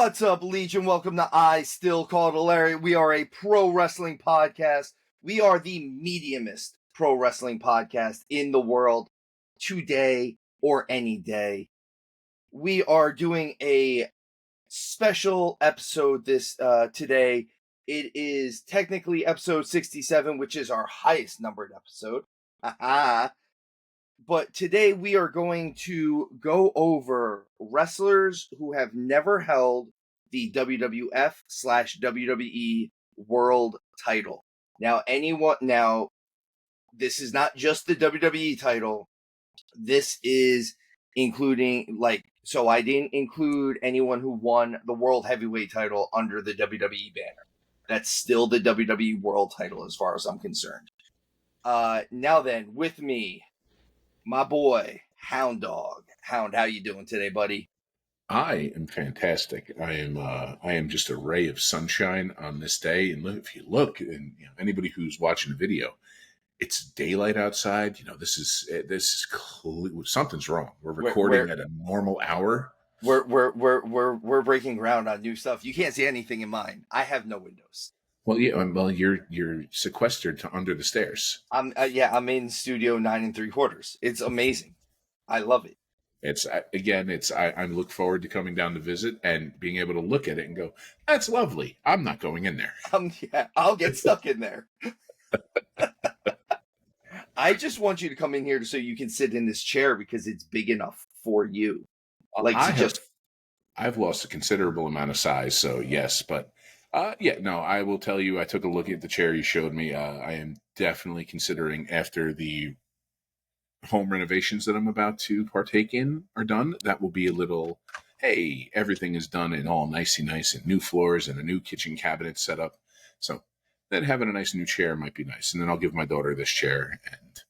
What's up, Legion? Welcome to I Still Call It Lariat. We are a pro wrestling podcast. We are the mediumest pro wrestling podcast in the world today or any day. We are doing a special episode today. It is technically episode 67, which is our highest numbered episode. But today we are going to go over wrestlers who have never held the WWF/WWE World Title. Now, this is not just the WWE title. This is including, so I didn't include anyone who won the World Heavyweight title under the WWE banner. That's still the WWE World Title as far as I'm concerned. Now then, with me, my boy, Hound Dog. Hound, how you doing today, buddy? I am fantastic. I am just a ray of sunshine on this day. And if you look, and anybody who's watching the video, it's daylight outside. This is something's wrong. We're recording at a normal hour. We're breaking ground on new stuff. You can't see anything in mine. I have no windows. Well, yeah. Well, you're sequestered to under the stairs. I'm in studio 9 3/4. It's amazing. I love it. I look forward to coming down to visit and being able to look at it and go, that's lovely. I'm not going in there. I'll get stuck in there. I just want you to come in here so you can sit in this chair because it's big enough for you. I've lost a considerable amount of size, so yes, but I will tell you, I took a look at the chair you showed me. I am definitely considering, after the home renovations that I'm about to partake in are done, that will be a little, hey, everything is done and all nicey nice and new floors and a new kitchen cabinet set up. So then having a nice new chair might be nice. And then I'll give my daughter this chair and,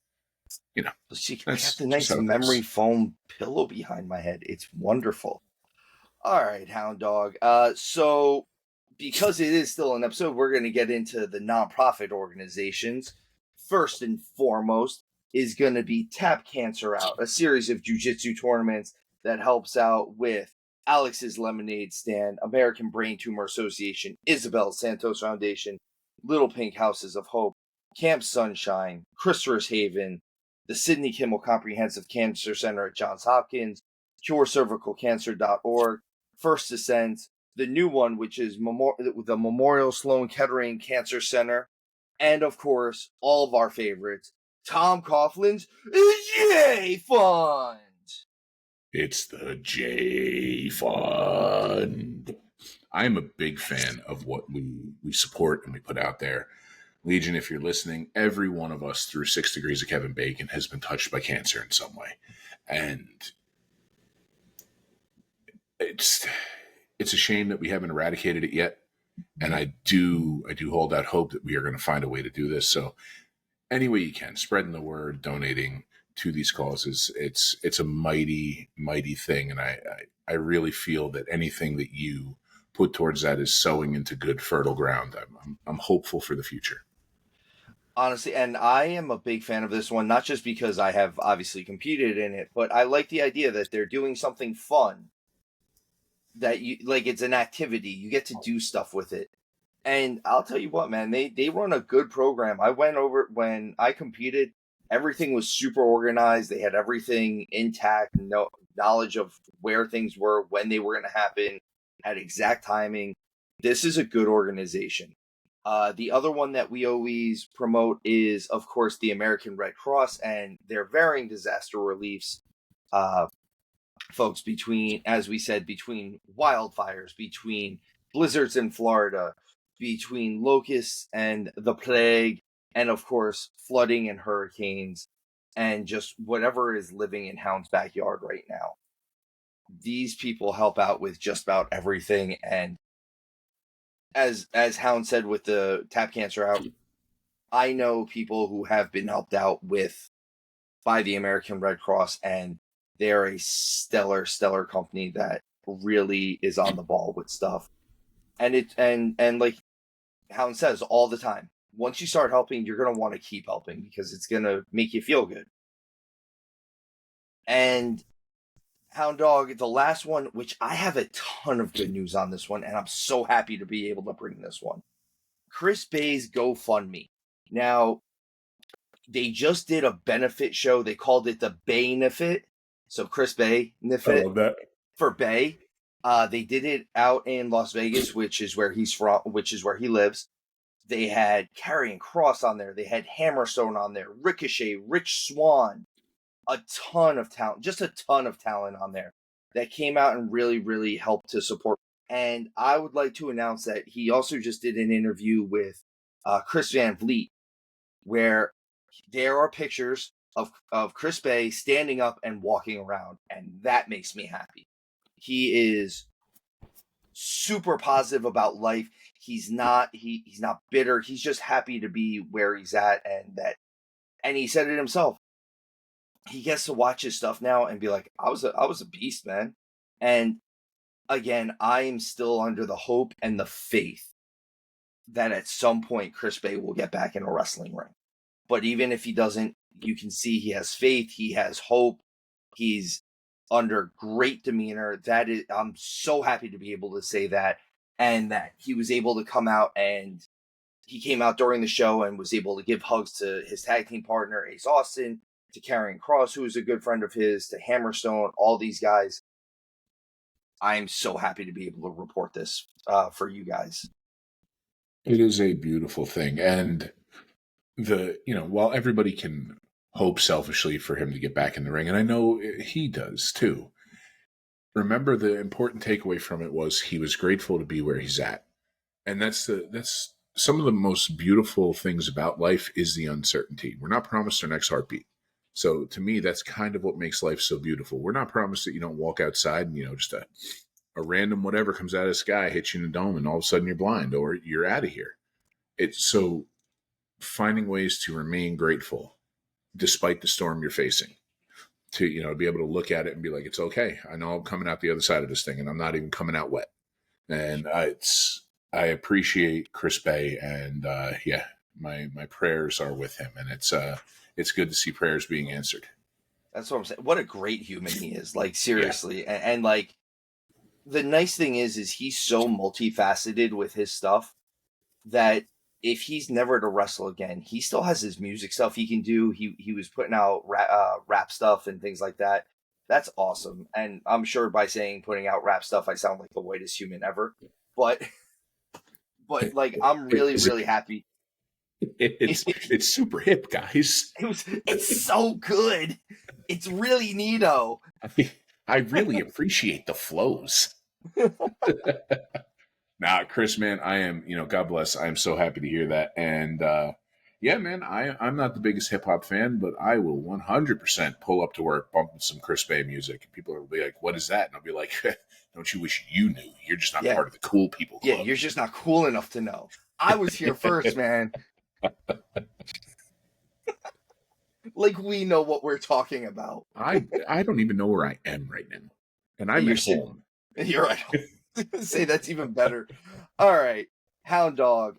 she can have the nice memory foam pillow behind my head. It's wonderful. All right, Hound Dog. So because it is still an episode, we're going to get into the nonprofit organizations. First and foremost is going to be Tap Cancer Out, a series of jiu-jitsu tournaments that helps out with Alex's Lemonade Stand, American Brain Tumor Association, Isabel Santos Foundation, Little Pink Houses of Hope, Camp Sunshine, Christopher's Haven, the Sidney Kimmel Comprehensive Cancer Center at Johns Hopkins, CureCervicalCancer.org, First Ascent, the new one, which is the Memorial Sloan Kettering Cancer Center, and of course, all of our favorites, Tom Coughlin's J Fund. It's the J Fund. I'm a big fan of what we support and we put out there. Legion, if you're listening, every one of us through 6 Degrees of Kevin Bacon has been touched by cancer in some way. And it's a shame that we haven't eradicated it yet. And I do hold out hope that we are going to find a way to do this. So any way you can, spreading the word, donating to these causes, it's a mighty, mighty thing. And I really feel that anything that you put towards that is sowing into good, fertile ground. I'm hopeful for the future. Honestly, and I am a big fan of this one, not just because I have obviously competed in it, but I like the idea that they're doing something fun. That it's an activity. You get to do stuff with it. And I'll tell you what, man, they run a good program. I went over when I competed. Everything was super organized. They had everything intact, no knowledge of where things were, when they were going to happen, had exact timing. This is a good organization. The other one that we always promote is, of course, the American Red Cross and their varying disaster reliefs. Folks, between wildfires, between blizzards in Florida, between locusts and the plague, and of course, flooding and hurricanes, and just whatever is living in Hound's backyard right now. These people help out with just about everything. And as Hound said with the Tap Cancer Out, I know people who have been helped out by the American Red Cross, and they're a stellar company that really is on the ball with stuff. And like Hound says all the time, once you start helping, you're going to want to keep helping because it's going to make you feel good. And Hound Dog, the last one, which I have a ton of good news on this one, and I'm so happy to be able to bring this one. Chris Bay's GoFundMe. Now, they just did a benefit show. They called it the Bay-nifit. So Chris Bay I Nifit love that. for Bay. They did it out in Las Vegas, which is where he's from, which is where he lives. They had Karrion Kross on there. They had Hammerstone on there, Ricochet, Rich Swann, a ton of talent, just a ton of talent on there that came out and really, really helped to support. And I would like to announce that he also just did an interview with Chris Van Vliet, where there are pictures of Chris Bay standing up and walking around, and that makes me happy. He is super positive about life. He's not bitter. He's just happy to be where he's at, and he said it himself. He gets to watch his stuff now and be like, I was a beast, man. And again, I am still under the hope and the faith that at some point Chris Bay will get back in a wrestling ring. But even if he doesn't, you can see he has faith, he has hope, he's under great demeanor. That is, I'm so happy to be able to say that, and that he was able to come out, and he came out during the show and was able to give hugs to his tag team partner Ace Austin, to Karrion Kross, who is a good friend of his, to Hammerstone, all these guys. I'm so happy to be able to report this for you guys. It is a beautiful thing. And while everybody can hope selfishly for him to get back in the ring, and I know he does too, remember the important takeaway from it was he was grateful to be where he's at. And that's some of the most beautiful things about life is the uncertainty. We're not promised our next heartbeat. So to me, that's kind of what makes life so beautiful. We're not promised that you don't walk outside and, just a random whatever comes out of the sky, hits you in the dome, and all of a sudden you're blind or you're out of here. It's so finding ways to remain grateful despite the storm you're facing, to, be able to look at it and be like, it's okay. I know I'm coming out the other side of this thing and I'm not even coming out wet. And I appreciate Chris Bay, and my prayers are with him, and it's good to see prayers being answered. That's what I'm saying. What a great human he is. Like, seriously. Yeah. And like, the nice thing is he's so multifaceted with his stuff that if he's never to wrestle again, he still has his music stuff he can do. He was putting out rap stuff and things like that. That's awesome. And I'm sure by saying putting out rap stuff, I sound like the whitest human ever. But like, I'm really, really happy. It's super hip, guys. It's so good. It's really neato. I really appreciate the flows. Nah, Chris, man, I am, God bless. I am so happy to hear that. And yeah, man, I'm not the biggest hip hop fan, but I will 100% pull up to work bumping some Chris Bay music. People will be like, what is that? And I'll be like, don't you wish you knew? You're just not part of the cool people club. Yeah, you're just not cool enough to know. I was here first, man. Like, we know what we're talking about. I don't even know where I am right now. And I'm at home. You're right. Say that's even better. All right. Hound Dog.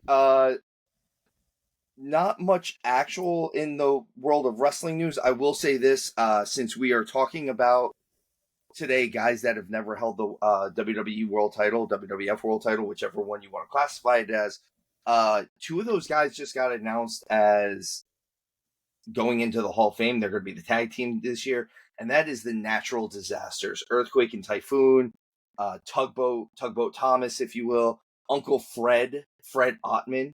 Not much actual in the world of wrestling news. I will say this, since we are talking about today guys that have never held the WWE World Title, WWF World Title, whichever one you want to classify it as. Two of those guys just got announced as going into the Hall of Fame. They're going to be the tag team this year, and that is the Natural Disasters, Earthquake and Typhoon, Tugboat Thomas, if you will, Uncle Fred Ottman.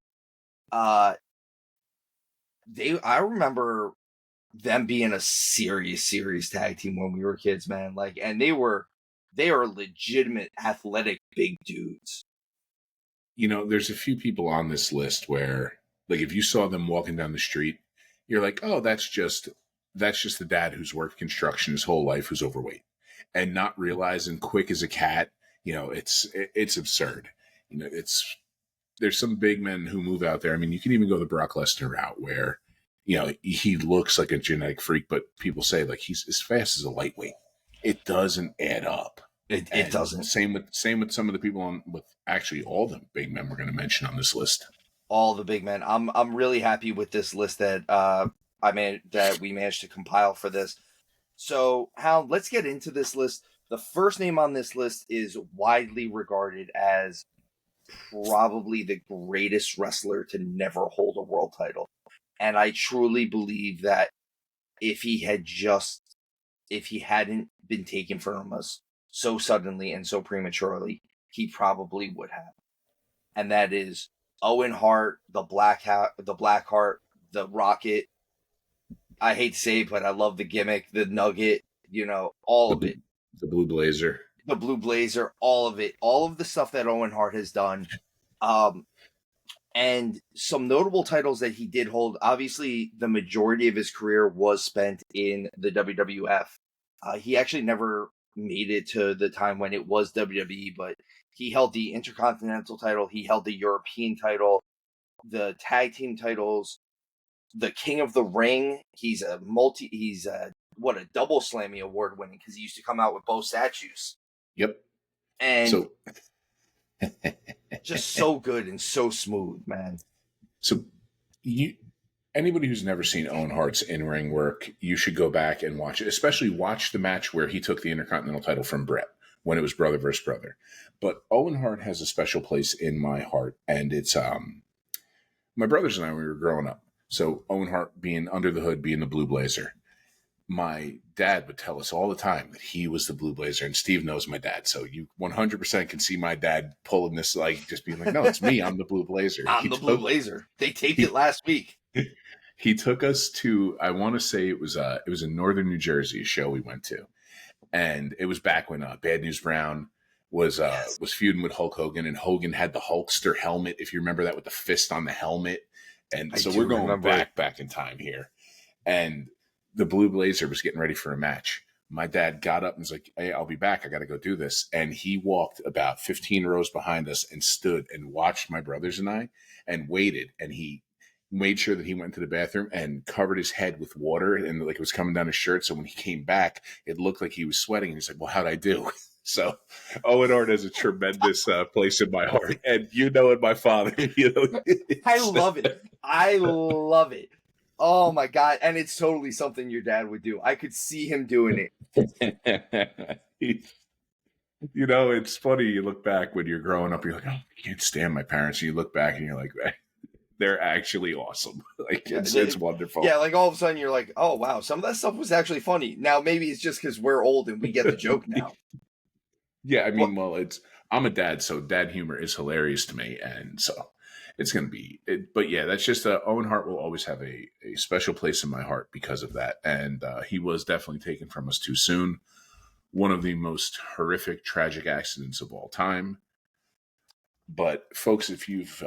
I remember them being a serious tag team when we were kids, man. Like, and they are legitimate athletic big dudes. There's a few people on this list where, like, if you saw them walking down the street, you're like, oh, that's just the dad who's worked construction his whole life, who's overweight, and not realizing quick as a cat. It's absurd. There's some big men who move out there. I mean, you can even go the Brock Lesnar route where, he looks like a genetic freak, but people say like he's as fast as a lightweight. It doesn't add up. It doesn't. Same with some of the people with actually all the big men we're going to mention on this list. All the big men. I'm really happy with this list that that we managed to compile for this. So, Hound, let's get into this list. The first name on this list is widely regarded as probably the greatest wrestler to never hold a world title. And I truly believe that if he hadn't been taken from us so suddenly and so prematurely, he probably would have. And that is Owen Hart, the Blackheart, the Rocket. I hate to say it, but I love the gimmick, the Nugget, all of it. The Blue Blazer. The Blue Blazer, all of it. All of the stuff that Owen Hart has done. And some notable titles that he did hold. Obviously, the majority of his career was spent in the WWF. He actually never made it to the time when it was WWE, but he held the Intercontinental title. He held the European title, the tag team titles, the King of the Ring. He's a double Slammy award winning, because he used to come out with both statues. Yep. And just so good and so smooth, man. So anybody who's never seen Owen Hart's in-ring work, you should go back and watch it, especially watch the match where he took the Intercontinental title from Brett when it was brother versus brother. But Owen Hart has a special place in my heart, and it's my brothers and I, when we were growing up. So Owen Hart being under the hood, being the Blue Blazer. My dad would tell us all the time that he was the Blue Blazer, and Steve knows my dad. So you 100% can see my dad pulling this, like, just being like, no, it's me. I'm the Blue Blazer. Blue Blazer. They taped it last week. He took us to, I want to say it was in northern New Jersey, a show we went to. And it was back when Bad News Brown was feuding with Hulk Hogan, and Hogan had the Hulkster helmet, if you remember that, with the fist on the helmet. And so we're going back in time here. And the Blue Blazer was getting ready for a match. My dad got up and was like, hey, I'll be back. I got to go do this. And he walked about 15 rows behind us and stood and watched my brothers and I and waited. And he made sure that he went to the bathroom and covered his head with water, and like it was coming down his shirt. So when he came back, it looked like he was sweating. And he's like, well, how'd I do? So Owen Hart has a tremendous place in my heart. And and my father. I love it. I love it. Oh my God. And it's totally something your dad would do. I could see him doing it. It's funny. You look back when you're growing up, you're like, oh, I can't stand my parents. And you look back and you're like, they're actually awesome. Like, it's wonderful. Yeah, like all of a sudden you're like, oh wow, some of that stuff was actually funny. Now maybe it's just because we're old and we get the joke now. Yeah, I mean, I'm a dad, so dad humor is hilarious to me, and so it's going to be it. But yeah, that's just Owen Hart will always have a special place in my heart because of that. And he was definitely taken from us too soon. One of the most horrific, tragic accidents of all time. But folks, if you've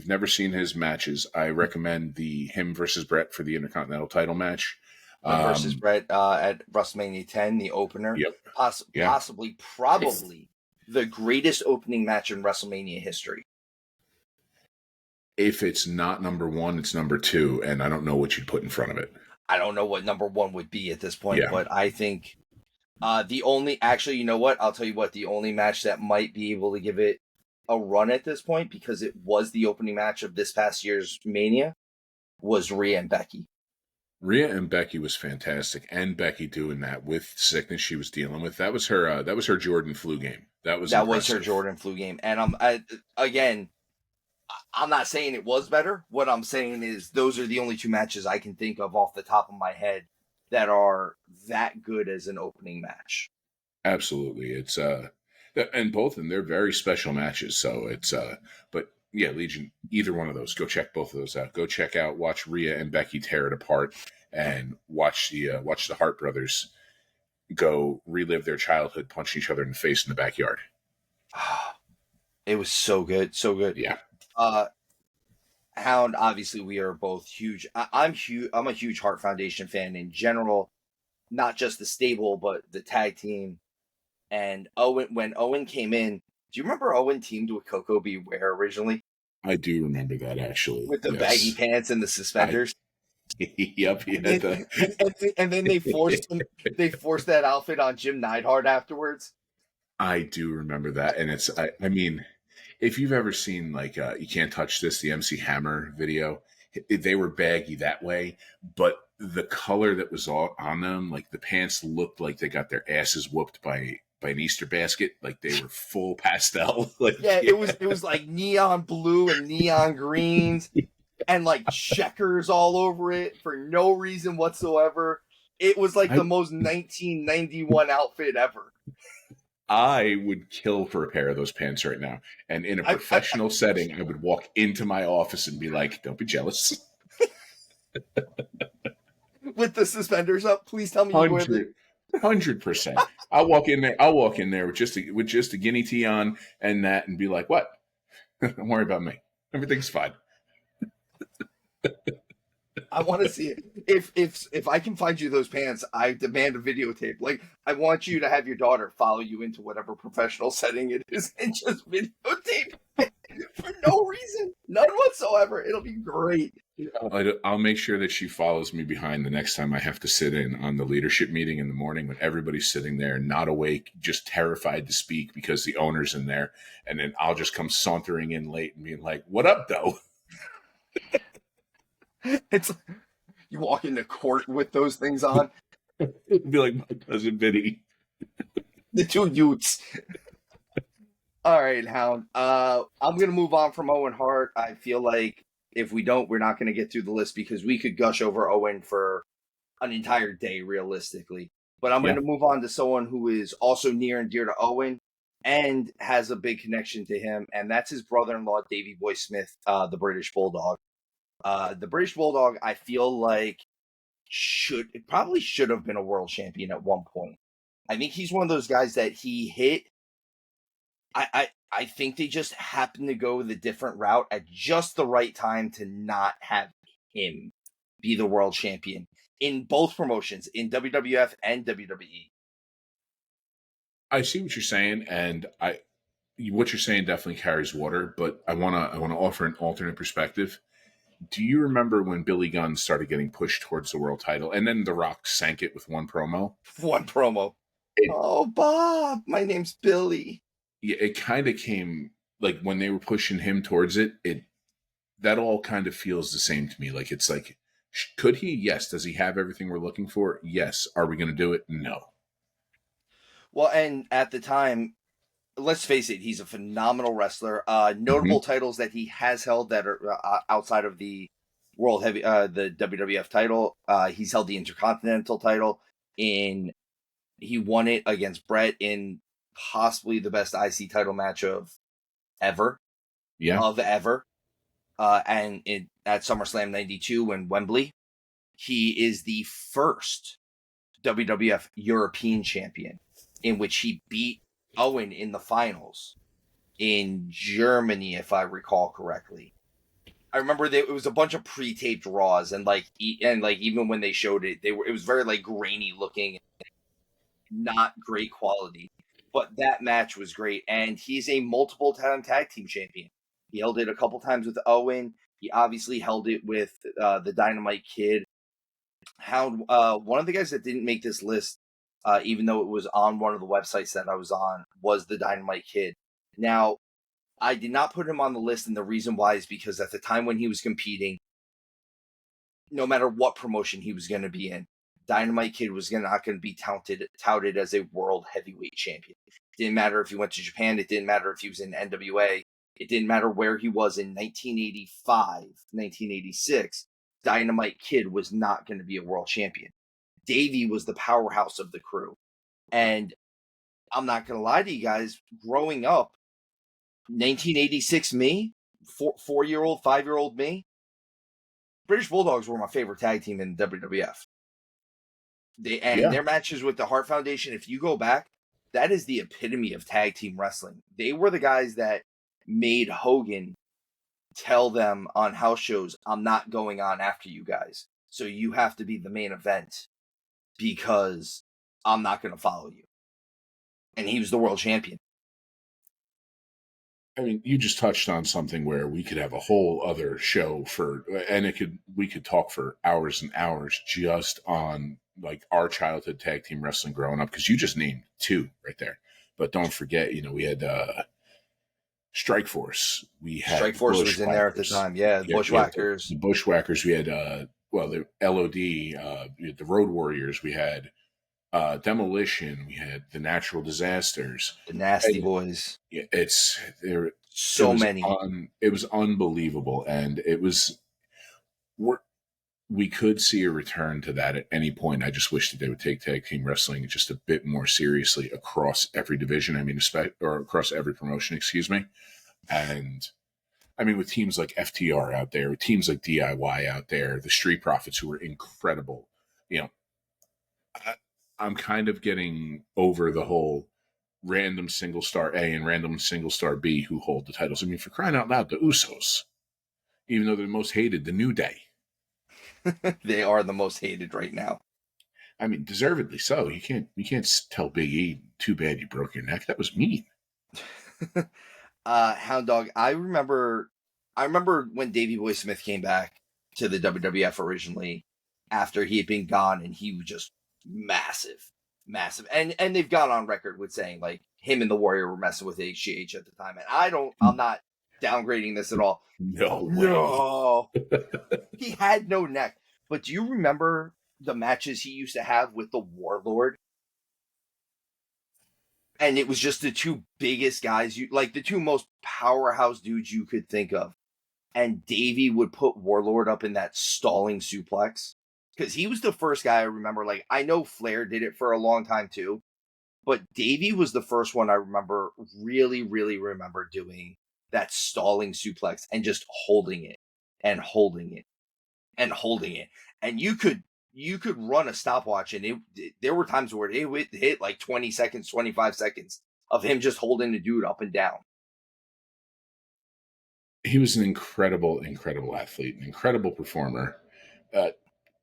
never seen his matches, I recommend the him versus Brett for the Intercontinental title match. Versus Brett at WrestleMania 10, the opener. Yep. Possibly, probably the greatest opening match in WrestleMania history. If it's not number one, it's number two, and I don't know what you'd put in front of it. I don't know what number one would be at this point, but I think the only match that might be able to give it a run at this point, because it was the opening match of this past year's Mania, was Rhea and Becky. Rhea and Becky was fantastic, and Becky doing that with sickness she was dealing with. That was her Jordan flu game. That was her Jordan flu game. And I'm not saying it was better. What I'm saying is those are the only two matches I can think of off the top of my head that are that good as an opening match. Absolutely. It's and both of them, they're very special matches. So it's but yeah, Legion, either one of those, go check both of those out. Go watch Rhea and Becky tear it apart, and watch the Hart brothers go relive their childhood, punching each other in the face in the backyard. It was so good. So good. Yeah. Hound, obviously we are both huge. I'm a huge Hart Foundation fan in general, not just the stable, but the tag team. And when Owen came in, do you remember Owen teamed with Coco Beware originally? I do remember that, actually. With the baggy pants and the suspenders. Yep. And then they forced that outfit on Jim Neidhart afterwards. I do remember that. And I mean, if you've ever seen You Can't Touch This, the MC Hammer video, they were baggy that way, but the color that was on them, like the pants looked like they got their asses whooped by an Easter basket, like they were full pastel. Like, Yeah, it was like neon blue and neon greens and like checkers all over it for no reason whatsoever. It was like the I most 1991 outfit ever. I would kill for a pair of those pants right now. And in a I professional setting, I would walk into my office and be like, "Don't be jealous." with the suspenders up. Please tell me you wear the. 100%. I'll walk in there with just a guinea tee on and that, and be like, "What? Don't worry about me. Everything's fine." I want to see it. If I can find you those pants, I demand a videotape. Like I want you to have your daughter follow you into whatever professional setting it is and just videotape it for no reason, none whatsoever. It'll be great. I'll make sure that she follows me behind the next time I have to sit in on the leadership meeting in the morning when everybody's sitting there, not awake, just terrified to speak because the owner's in there. And then I'll just come sauntering in late and being like, "What up, though?" It's you walk into court with those things on. It'd be like my cousin Vinny. The two Utes. All right, Hound. I'm gonna move on from Owen Hart. I feel like if we don't, we're not gonna get through the list because we could gush over Owen for an entire day, realistically. But I'm Yeah. gonna move on to someone who is also near and dear to Owen and has a big connection to him, and that's his brother-in-law, Davey Boy Smith, the British Bulldog. The British Bulldog, I feel like probably should have been a world champion at one point. I think he's one of those guys that he hit. I think they just happened to go the different route at just the right time to not have him be the world champion in both promotions, in WWF and WWE. I see what you're saying, and what you're saying definitely carries water. But I wanna offer an alternate perspective. Do you remember when Billy Gunn started getting pushed towards the world title, and then The Rock sank it with one promo? One promo. It Oh, Bob, my name's Billy. Yeah, it kind of came like when they were pushing him towards it. It That all kind of feels the same to me. Like it's like, could he? Yes. Does he have everything we're looking for? Yes. Are we going to do it? No. Well, and at the time, let's face it, he's a phenomenal wrestler. Hmm. Notable titles that he has held that are outside of the the WWF title. He's held the Intercontinental title he won it against Brett in possibly the best IC title match ever, Yeah. of ever. And at SummerSlam 92 in Wembley, he is the first WWF European champion in which he beat Owen in the finals in Germany, if I recall correctly. I remember it was a bunch of pre-taped Raws, and even when they showed it, it was very like grainy looking, not great quality. But that match was great, and he's a multiple-time tag team champion. He held it a couple times with Owen. He obviously held it with the Dynamite Kid. One of the guys that didn't make this list, even though it was on one of the websites that I was on, was the Dynamite Kid. Now, I did not put him on the list, and the reason why is because at the time when he was competing, no matter what promotion he was going to be in, Dynamite Kid was not going to be touted as a world heavyweight champion. It didn't matter if he went to Japan. It didn't matter if he was in NWA. It didn't matter where he was in 1985, 1986. Dynamite Kid was not going to be a world champion. Davey was the powerhouse of the crew. And I'm not going to lie to you guys, growing up, 1986 me, 4-year-old, 5-year-old me, British Bulldogs were my favorite tag team in WWF. Yeah. Their matches with the Hart Foundation, if you go back, that is the epitome of tag team wrestling. They were the guys that made Hogan tell them on house shows, "I'm not going on after you guys. So you have to be the main event because I'm not going to follow you." And he was the world champion. I mean, you just touched on something where we could have a whole other show and we could talk for hours and hours just on like our childhood tag team wrestling growing up, because you just named two right there. But don't forget, we had Strike Force. We had Strike the Force was in there at the Bushwhackers. time. Yeah, Yeah, we had Bushwhackers. the Bushwhackers. We had the LOD, the Road Warriors. We had Demolition. We had the Natural Disasters. The Nasty And Boys. it's there. It So was many. it was unbelievable, and it was we could see a return to that at any point. I just wish that they would take tag team wrestling just a bit more seriously across every division. I mean, or across every promotion, excuse me. And I mean, with teams like FTR out there, with teams like DIY out there, the Street Profits, who were incredible. You know, I'm kind of getting over the whole random single star A and random single star B who hold the titles. I mean, for crying out loud, the Usos, even though they're the most hated, the New Day. They are the most hated right now. I mean, deservedly so. You can't tell Big E, too bad you broke your neck. That was mean. Hound Dog, I remember when Davey Boy Smith came back to the WWF originally after he had been gone, and he was just massive. And they've gone on record with saying like him and the Warrior were messing with HGH at the time. And I'm not downgrading this at all. No way. No. He had no neck. But do you remember the matches he used to have with the Warlord? And it was just the two biggest guys, the two most powerhouse dudes you could think of. And Davey would put Warlord up in that stalling suplex. Because he was the first guy I remember. Like, I know Flair did it for a long time too. But Davey was the first one I remember, really, really remember doing that stalling suplex and just holding it and holding it and holding it. And you could run a stopwatch, and there were times where it would hit like 20 seconds, 25 seconds of him just holding the dude up and down. He was an incredible, incredible athlete, an incredible performer,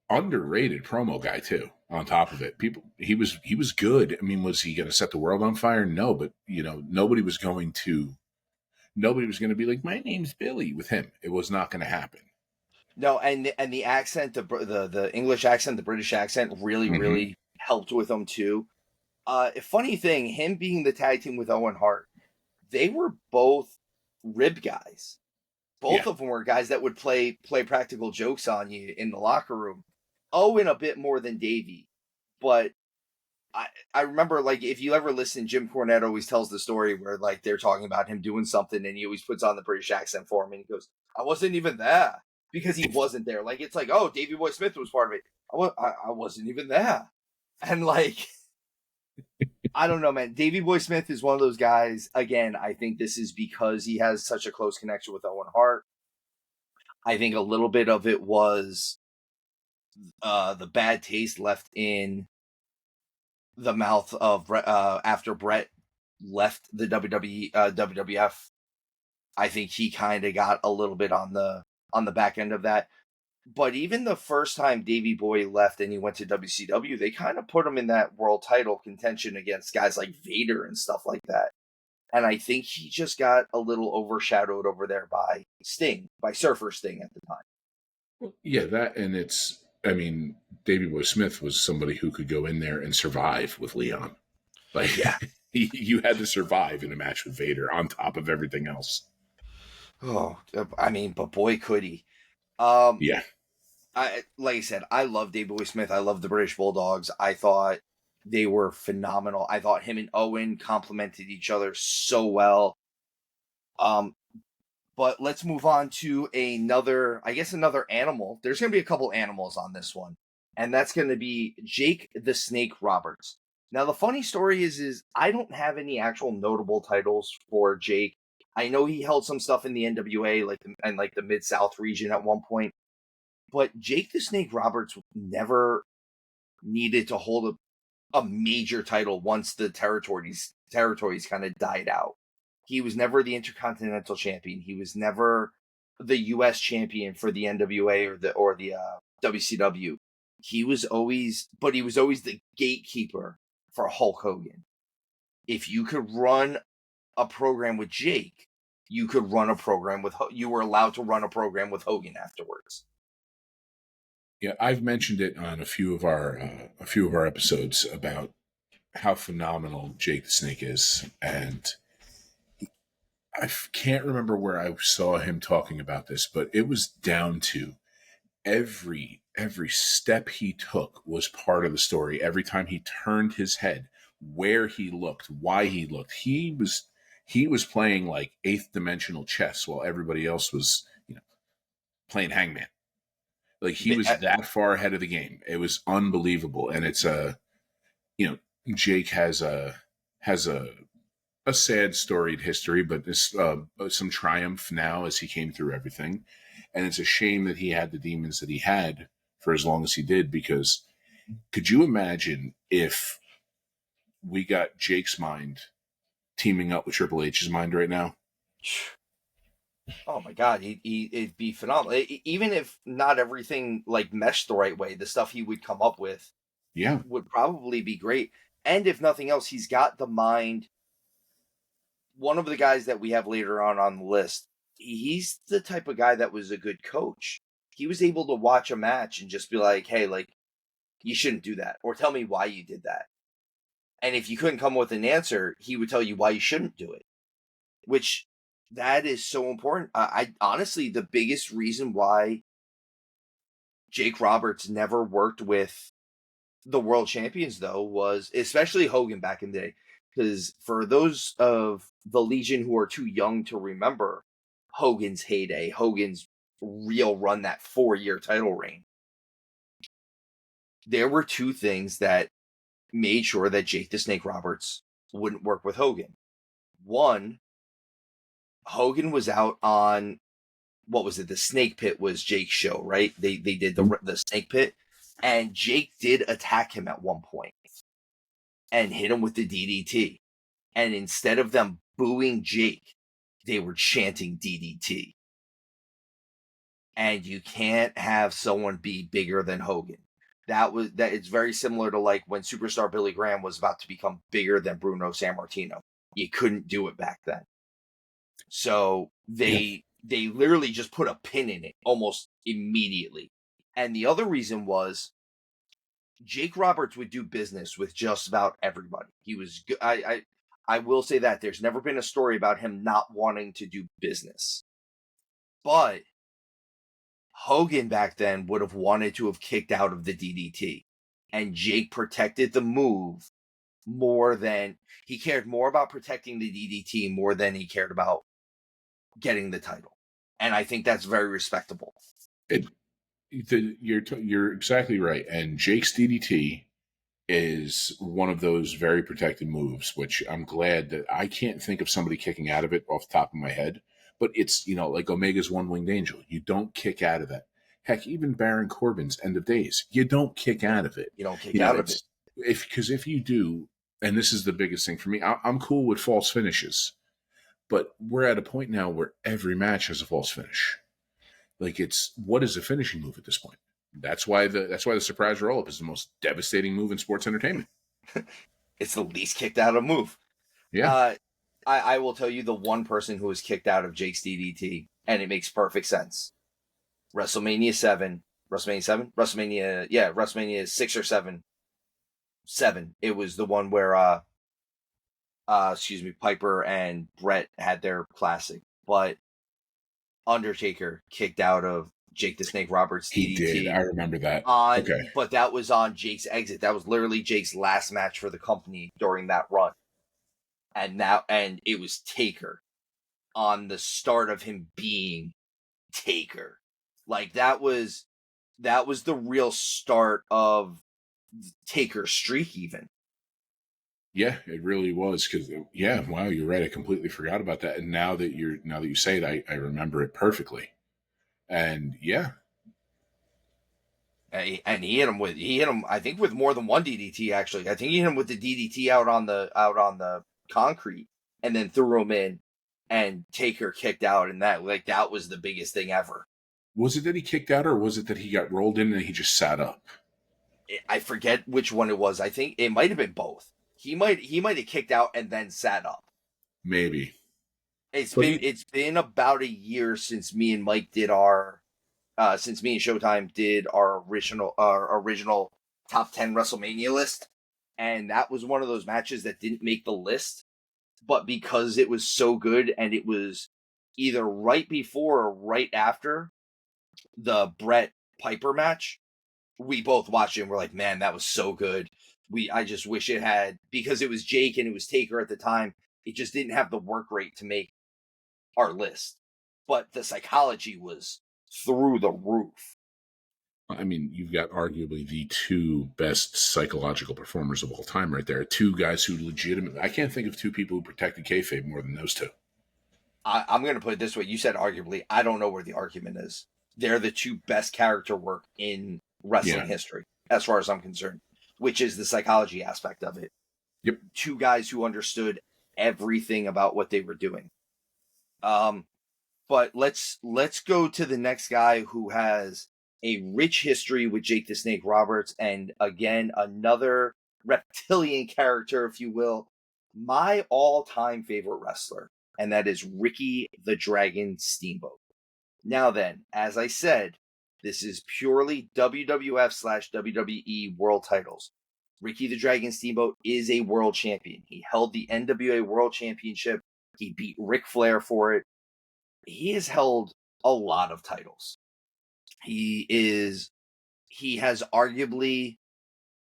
underrated promo guy too. On top of it, he was good. I mean, was he going to set the world on fire? No, but nobody was going to be like, my name's Billy with him. It was not going to happen. No, and the accent, the English accent, the British accent really, really helped with him too. Funny thing, him being the tag team with Owen Hart, they were both rib guys. Both of them were guys that would play practical jokes on you in the locker room. Owen a bit more than Davey, but I remember, like, if you ever listen, Jim Cornette always tells the story where like they're talking about him doing something, and he always puts on the British accent for him, and he goes, "I wasn't even there." Because he wasn't there. Like, it's like, oh, Davey Boy Smith was part of it. I wasn't even there. And, like, I don't know, man. Davey Boy Smith is one of those guys. Again, I think this is because he has such a close connection with Owen Hart. I think a little bit of it was the bad taste left in the mouth of after Brett left the WWF. I think he kind of got a little bit on the back end of that. But even the first time Davey Boy left and he went to WCW, they kind of put him in that world title contention against guys like Vader and stuff like that. And I think he just got a little overshadowed over there by Sting, by Surfer Sting at the time. Well, yeah, that, and Davey Boy Smith was somebody who could go in there and survive with Leon. Like, yeah, you had to survive in a match with Vader on top of everything else. Oh, but boy, could he. Yeah. Like I said, I love Davey Boy Smith. I love the British Bulldogs. I thought they were phenomenal. I thought him and Owen complemented each other so well. But let's move on to another animal. There's going to be a couple animals on this one, and that's going to be Jake the Snake Roberts. Now, the funny story is I don't have any actual notable titles for Jake. I know he held some stuff in the NWA, and the Mid-South region at one point. But Jake the Snake Roberts never needed to hold a major title once the territories kind of died out. He was never the Intercontinental Champion. He was never the U.S. champion for the NWA or the WCW. He was always the gatekeeper for Hulk Hogan. If you could run a program with Jake, you were allowed to run a program with Hogan afterwards. Yeah, I've mentioned it on a few of our episodes about how phenomenal Jake the Snake is, and I can't remember where I saw him talking about this, but it was down to every every step he took was part of the story. Every time he turned his head, where he looked, why he looked, he was playing like eighth dimensional chess while everybody else was, playing hangman. Like he was that far ahead of the game. It was unbelievable. And it's you know, Jake has a sad storied history, but this some triumph now as he came through everything. And it's a shame that he had the demons that he had for as long as he did, because could you imagine if we got Jake's mind teaming up with Triple H's mind right now? Oh my God, it'd be phenomenal. Even if not everything like meshed the right way, the stuff he would come up with Yeah. would probably be great. And if nothing else, he's got the mind. One of the guys that we have later on the list, he's the type of guy that was a good coach. He was able to watch a match and just be like, hey, like, you shouldn't do that, or tell me why you did that. And if you couldn't come with an answer, he would tell you why you shouldn't do it, which that is so important. I honestly, the biggest reason why Jake Roberts never worked with the world champions, though, was especially Hogan back in the day. Because for those of the Legion who are too young to remember Hogan's heyday, Hogan's real run, that 4-year title reign, there were two things that made sure that Jake the Snake Roberts wouldn't work with Hogan. One, Hogan was out on, what was it? The Snake Pit was Jake's show, right? They did the Snake Pit, and Jake did attack him at one point and hit him with the DDT. And instead of them booing Jake, they were chanting DDT. And you can't have someone be bigger than Hogan. That it's very similar to like when superstar Billy Graham was about to become bigger than Bruno Sammartino. You couldn't do it back then. So they literally just put a pin in it almost immediately. And the other reason was Jake Roberts would do business with just about everybody. He was I will say that there's never been a story about him not wanting to do business. But Hogan back then would have wanted to have kicked out of the DDT. And Jake protected the move more than he cared more about protecting the DDT more than he cared about getting the title. And I think that's very respectable. You're exactly right. And Jake's DDT is one of those very protected moves, which I'm glad that I can't think of somebody kicking out of it off the top of my head. But it's, like Omega's One Winged Angel. You don't kick out of that. Heck, even Baron Corbin's End of Days. You don't kick out of it. You don't kick out of it. Because if you do, and this is the biggest thing for me, I'm cool with false finishes. But we're at a point now where every match has a false finish. Like, what is a finishing move at this point? That's why the surprise roll up is the most devastating move in sports entertainment. It's the least kicked out of move. Yeah. I will tell you the one person who was kicked out of Jake's DDT, and it makes perfect sense. WrestleMania 6 or 7. 7. It was the one where Piper and Brett had their classic, but Undertaker kicked out of Jake the Snake Roberts DDT. He did. I remember that. But that was on Jake's exit. That was literally Jake's last match for the company during that run. And it was Taker on the start of him being Taker. Like that was the real start of Taker's streak even. Yeah, it really was. Because wow, you're right. I completely forgot about that. And now that you say it, I remember it perfectly. And yeah, and he hit him. I think with more than one DDT. Actually, I think he hit him with the DDT out on the concrete, and then threw him in, and Taker kicked out, and that was the biggest thing ever. Was it that he kicked out, or was it that he got rolled in and he just sat up? I forget which one it was. I think it might have been both. He might have kicked out and then sat up. Maybe. It's been about a year since me and Mike did since me and Showtime did our original top 10 WrestleMania list, and that was one of those matches that didn't make the list, but because it was so good and it was either right before or right after the Brett Piper match, we both watched it and we're like, man, that was so good. I just wish it had, because it was Jake and it was Taker at the time. It just didn't have the work rate to make our list, but the psychology was through the roof. I mean, you've got arguably the two best psychological performers of all time right there. Two guys who legitimately, I can't think of two people who protected kayfabe more than those two. I'm going to put it this way. You said arguably. I don't know where the argument is. They're the two best character work in wrestling history, as far as I'm concerned, which is the psychology aspect of it. Yep. Two guys who understood everything about what they were doing. But let's go to the next guy who has a rich history with Jake the Snake Roberts, and again, another reptilian character, if you will. My all-time favorite wrestler, and that is Ricky the Dragon Steamboat. Now then, as I said, this is purely WWF/WWE World Titles. Ricky the Dragon Steamboat is a world champion. He held the NWA World Championship. He beat Ric Flair for it. He has held a lot of titles. He has arguably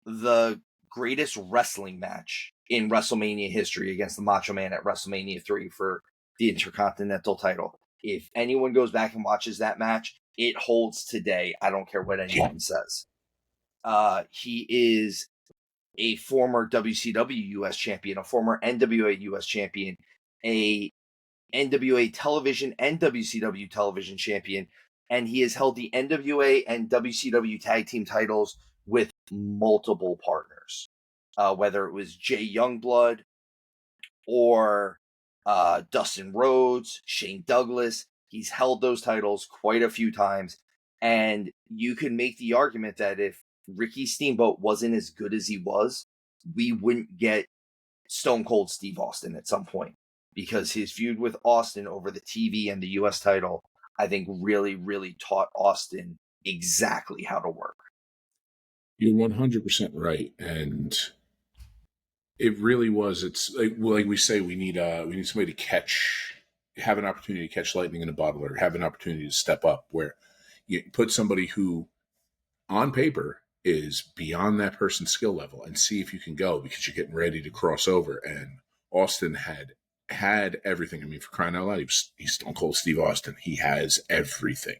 the greatest wrestling match in WrestleMania history against the Macho Man at WrestleMania 3 for the Intercontinental title. If anyone goes back and watches that match, it holds today. I don't care what anyone says. He is a former WCW US champion, a former NWA US champion, a NWA television and WCW television champion, and he has held the NWA and WCW tag team titles with multiple partners, whether it was Jay Youngblood or Dustin Rhodes, Shane Douglas. He's held those titles quite a few times, and you can make the argument that if Ricky Steamboat wasn't as good as he was, we wouldn't get Stone Cold Steve Austin at some point, because his feud with Austin over the TV and the US title, I think really, really taught Austin exactly how to work. You're 100% right. And it really was. It's like we say, we need somebody to have an opportunity to catch lightning in a bottle, or have an opportunity to step up, where you put somebody who on paper is beyond that person's skill level and see if you can go, because you're getting ready to cross over. And Austin had everything. I mean, for crying out loud, he's Stone Cold Steve Austin. He has everything.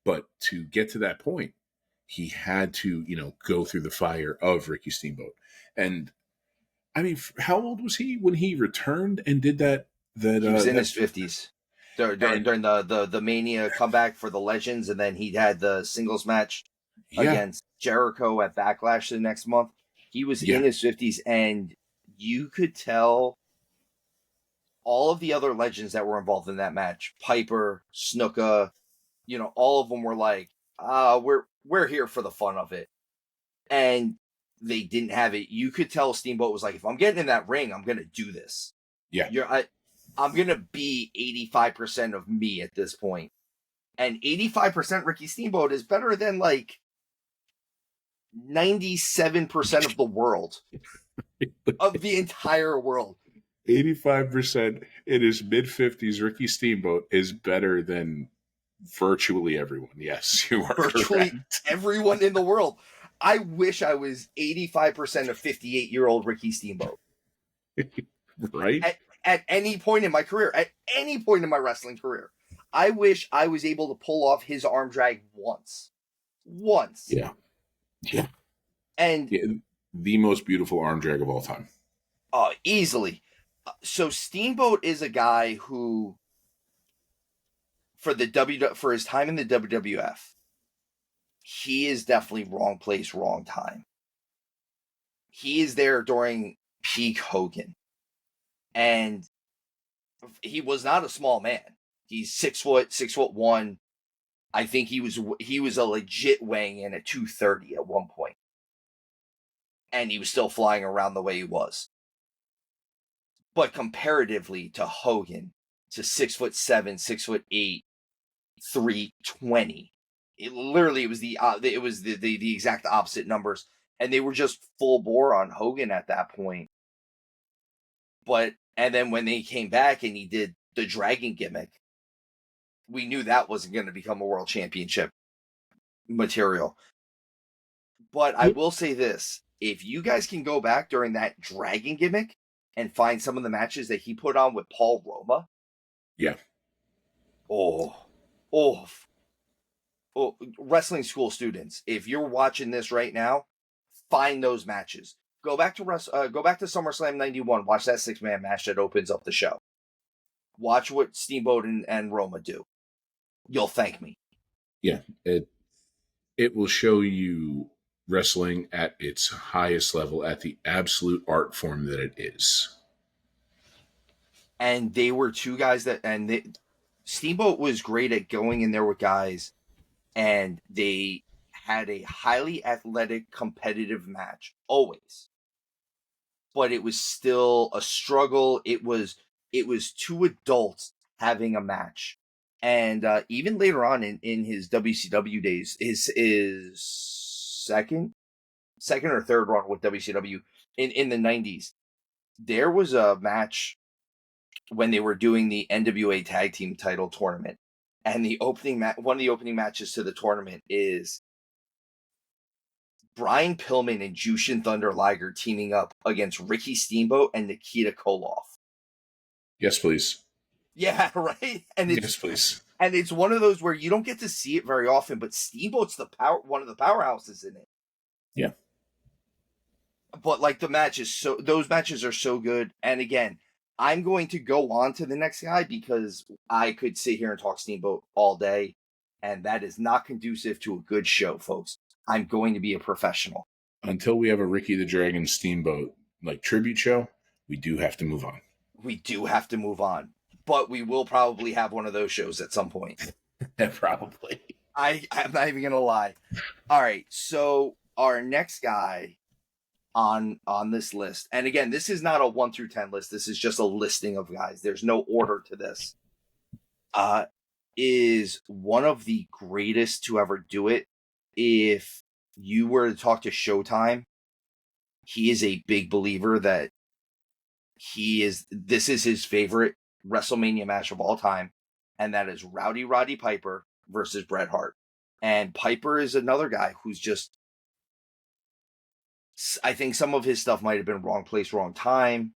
But to get to that point, he had to, go through the fire of Ricky Steamboat. And I mean, how old was he when he returned and did that? He was in his 50s during the Mania comeback for the Legends, and then he had the singles match against Jericho at Backlash the next month. He was in his 50s, and you could tell all of the other legends that were involved in that match, Piper, Snuka, all of them were like, we're here for the fun of it. And they didn't have it. You could tell Steamboat was like, if I'm getting in that ring, I'm going to do this. Yeah. I'm going to be 85% of me at this point. And 85% Ricky Steamboat is better than like 97% of the world, of the entire world. 85% in his mid-50s, Ricky Steamboat is better than virtually everyone. Yes, you are virtually correct. Everyone in the world. I wish I was 85% of 58-year-old Ricky Steamboat. Right? At any point in my career, at any point in my wrestling career, I wish I was able to pull off his arm drag once. Yeah. And the most beautiful arm drag of all time. Easily. So Steamboat is a guy who, for his time in the WWF, he is definitely wrong place, wrong time. He is there during peak Hogan. And he was not a small man. He's 6'1". I think he was a legit weighing in at 230 at one point. And he was still flying around the way he was. But comparatively to Hogan, to 6'7", 6'8", 320, it was the exact opposite numbers, and they were just full bore on Hogan at that point. And then when they came back and he did the dragon gimmick, we knew that wasn't going to become a world championship material. But I will say this: if you guys can go back during that dragon gimmick and find some of the matches that he put on with Paul Roma, Yeah. oh, oh, oh, wrestling school students, if you're watching this right now, find those matches. Go back to SummerSlam '91. Watch that 6-man match that opens up the show. Watch what Steamboat and Roma do. You'll thank me. Yeah. It will show you wrestling at its highest level, at the absolute art form that it is. And they were two guys Steamboat was great at going in there with guys, and they had a highly athletic, competitive match always. But it was still a struggle. It was two adults having a match, and even later on in his WCW days, his second or third run with WCW in the '90s, there was a match when they were doing the NWA Tag Team Title tournament, and one of the opening matches to the tournament is Brian Pillman and Jushin Thunder Liger teaming up against Ricky Steamboat and Nikita Koloff. Yes, please. Yeah, right. Yes, please. And it's one of those where you don't get to see it very often, but Steamboat's one of the powerhouses in it. Yeah. But like those matches are so good. And again, I'm going to go on to the next guy because I could sit here and talk Steamboat all day, and that is not conducive to a good show, folks. I'm going to be a professional. Until we have a Ricky the Dragon Steamboat like tribute show, we do have to move on. We do have to move on, but we will probably have one of those shows at some point. Probably. I'm not even gonna lie. All right, so our next guy on this list, and again, this is not a 1 through 10 list. This is just a listing of guys. There's no order to this. Is one of the greatest to ever do it. If you were to talk to Showtime, he is a big believer that this is his favorite WrestleMania match of all time, and that is Rowdy Roddy Piper versus Bret Hart. And Piper is another guy who's just, I think some of his stuff might have been wrong place, wrong time.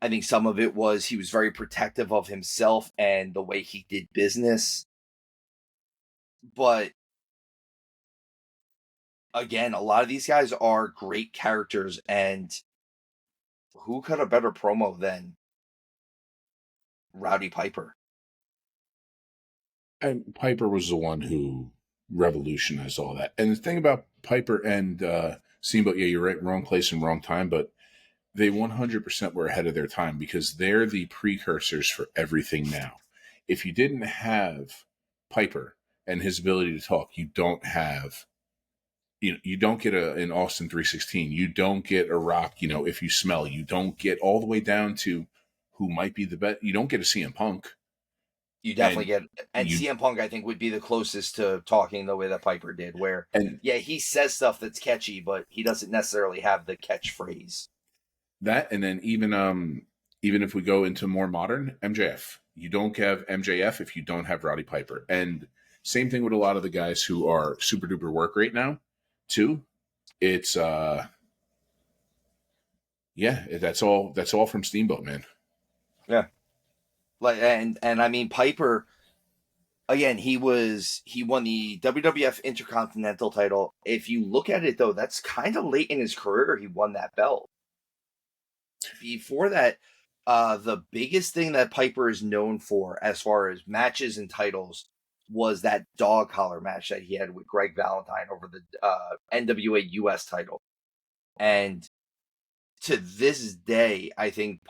I think some of it was he was very protective of himself and the way he did business. But again, a lot of these guys are great characters, and who cut a better promo than Rowdy Piper? And Piper was the one who revolutionized all that. And the thing about Piper and Steamboat, yeah, you're right, wrong place and wrong time, but they 100% were ahead of their time because they're the precursors for everything now. If you didn't have Piper and his ability to talk, you don't have, you don't get an Austin 316. You don't get a Rock, if you smell. You don't get all the way down to who might be the best. You don't get a CM Punk. You definitely and CM Punk, I think, would be the closest to talking the way that Piper did, where, he says stuff that's catchy, but he doesn't necessarily have the catchphrase. That, and then even if we go into more modern, MJF. You don't have MJF if you don't have Rowdy Piper. And same thing with a lot of the guys who are super duper work right now, too. It's that's all from Steamboat, man. Yeah. Like and I mean Piper, again, he won the WWF Intercontinental title. If you look at it though, that's kind of late in his career he won that belt. Before that, the biggest thing that Piper is known for as far as matches and titles was that dog collar match that he had with Greg Valentine over the NWA US title. And to this day, I think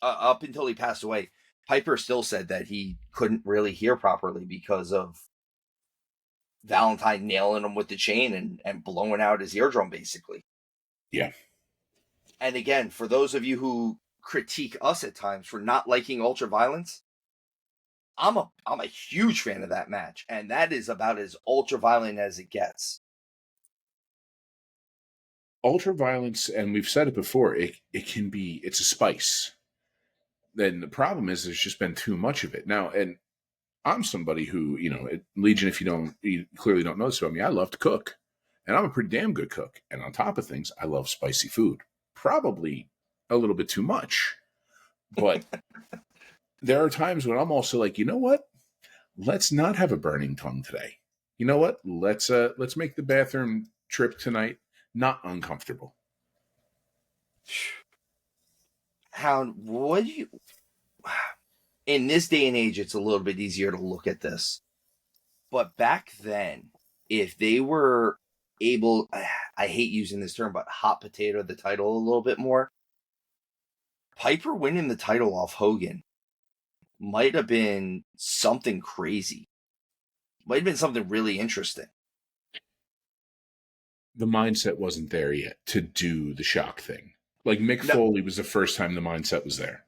up until he passed away, Piper still said that he couldn't really hear properly because of Valentine nailing him with the chain and blowing out his eardrum, basically. Yeah. And again, for those of you who critique us at times for not liking ultra violence, I'm a huge fan of that match, and that is about as ultra violent as it gets. Ultra violence, and we've said it before, it's a spice. Then the problem is there's just been too much of it now. And I'm somebody who, Legion, if you clearly don't know this about me, I love to cook. And I'm a pretty damn good cook. And on top of things, I love spicy food. Probably a little bit too much. But there are times when I'm also like, you know what? Let's not have a burning tongue today. You know what? Let's make the bathroom trip tonight not uncomfortable. Hound, what do you in this day and age, it's a little bit easier to look at this. But back then, if they were able, I hate using this term, but hot potato the title a little bit more, Piper winning the title off Hogan might have been something crazy. Might have been something really interesting. The mindset wasn't there yet to do the shock thing. Like Mick No, Foley was the first time the mindset was there.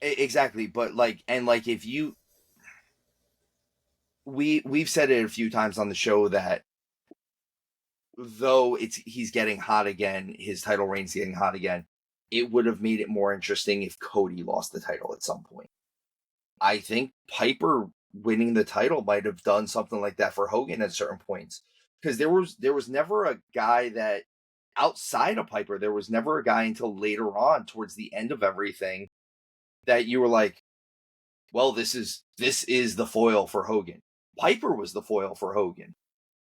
exactly. But like, and like, if you, we've said it a few times on the show that though he's getting hot again, his title reign's getting hot again, it would have made it more interesting if Cody lost the title at some point. I think Piper winning the title might have done something like that for Hogan at certain points. Because there was never a guy that outside of Piper, there was never a guy until later on towards the end of everything that you were like, well, this is the foil for Hogan. Piper was the foil for Hogan.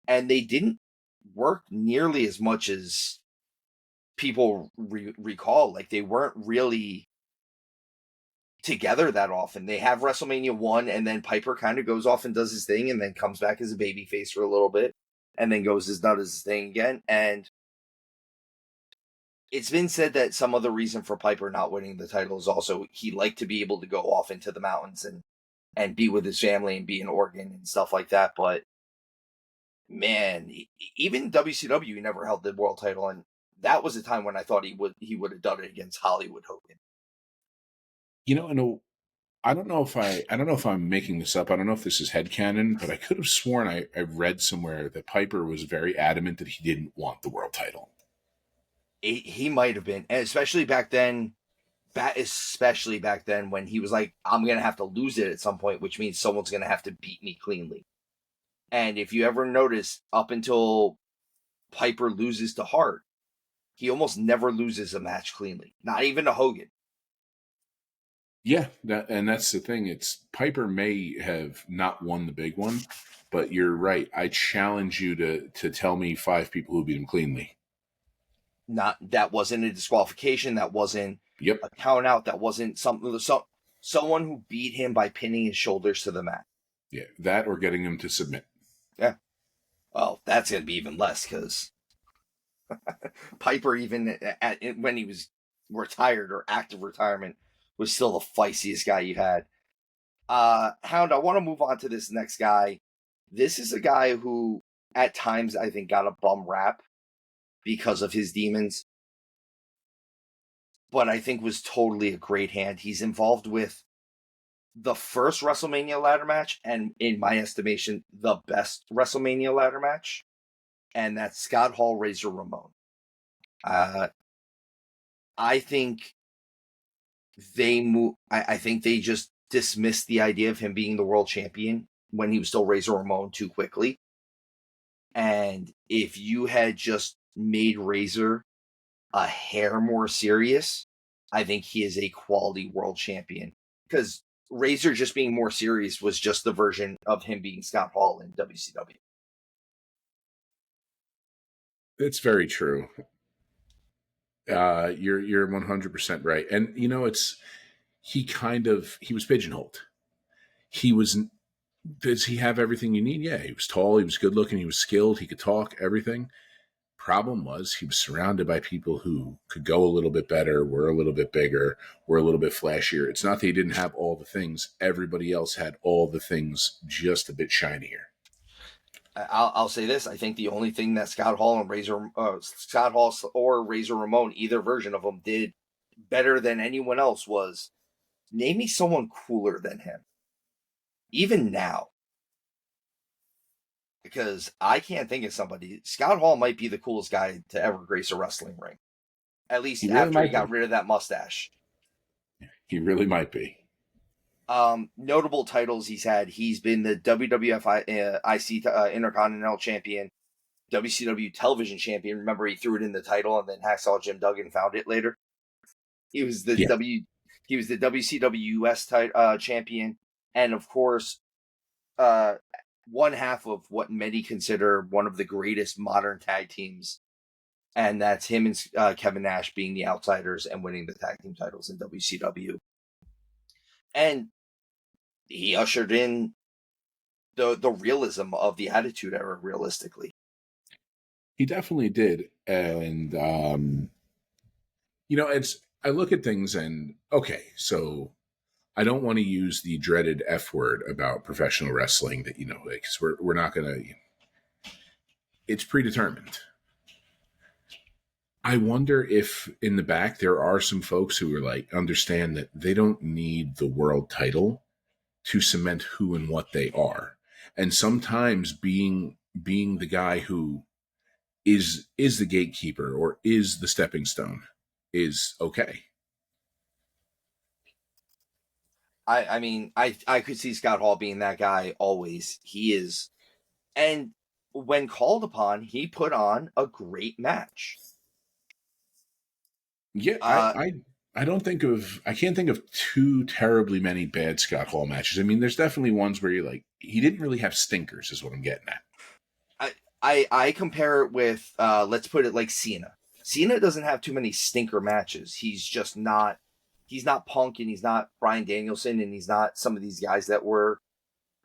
And they didn't work nearly as much as people recall. Like they weren't really together that often. They have WrestleMania 1 and then Piper kind of goes off and does his thing and then comes back as a babyface for a little bit and then goes as nut as his thing again. And it's been said that some of the reason for Piper not winning the title is also he liked to be able to go off into the mountains and be with his family and be in Oregon and stuff like that. But man, even WCW never held the world title, and that was a time when I thought he would have done it against Hollywood Hogan. You know, and I don't know if I'm making this up. I don't know if this is headcanon, but I could have sworn I read somewhere that Piper was very adamant that he didn't want the world title. He might have been, and especially back then when he was like, I'm gonna have to lose it at some point, which means someone's gonna have to beat me cleanly. And if you ever notice, up until Piper loses to Hart, he almost never loses a match cleanly, not even to Hogan. Yeah, and that's the thing. It's Piper may have not won the big one, but you're right. I challenge you to tell me 5 people who beat him cleanly. That wasn't a disqualification. That wasn't a count out. That wasn't someone who beat him by pinning his shoulders to the mat. Yeah, that or getting him to submit. Yeah. Well, that's going to be even less because Piper, even when he was retired or active retirement, was still the feistiest guy you had. Hound, I want to move on to this next guy. This is a guy who, at times, I think got a bum rap because of his demons, but I think was totally a great hand. He's involved with the first WrestleMania ladder match, and in my estimation, the best WrestleMania ladder match, and that's Scott Hall, Razor Ramon. I think I think they just dismissed the idea of him being the world champion when he was still Razor Ramon too quickly. And if you had just made Razor a hair more serious, I think he is a quality world champion. Because Razor just being more serious was just the version of him being Scott Hall in WCW. It's very true. You're 100% right. And you know, he was pigeonholed. He was Does he have everything you need? Yeah, he was tall, he was good looking, he was skilled, he could talk, everything. Problem was he was surrounded by people who could go a little bit better, were a little bit bigger, were a little bit flashier. It's not that he didn't have all the things. Everybody else had all the things, just a bit shinier. I'll say this: I think the only thing that Scott Hall or Razor Ramon, either version of them, did better than anyone else was name me someone cooler than him, even now. Because I can't think of somebody. Scott Hall might be the coolest guy to ever grace a wrestling ring, at least He really after he might got be. rid of that mustache. He really might be. Notable titles he's had: he's been the WWF IC Intercontinental Champion. WCW television champion. Remember, he threw it in the title, and then Hacksaw Jim Duggan found it later. He was the Yeah. he was the WCW US champion, and of course, one half of what many consider one of the greatest modern tag teams, and that's him and Kevin Nash being the outsiders and winning the tag team titles in WCW. And he ushered in the realism of the Attitude Era, realistically. He definitely did. And, I look at things and, okay, so I don't want to use the dreaded F word about professional wrestling that, because we're not going to, it's predetermined. I wonder if in the back there are some folks who are like, understand that they don't need the world title to cement who and what they are. And sometimes being the guy who is the gatekeeper or is the stepping stone is okay. I mean, I could see Scott Hall being that guy always. He is. And when called upon, he put on a great match. Yeah, I can't think of too terribly many bad Scott Hall matches. I mean, there's definitely ones where you're like, he didn't really have stinkers, is what I'm getting at. I compare it with let's put it like Cena. Cena doesn't have too many stinker matches. He's not Punk, and he's not Bryan Danielson, and he's not some of these guys that were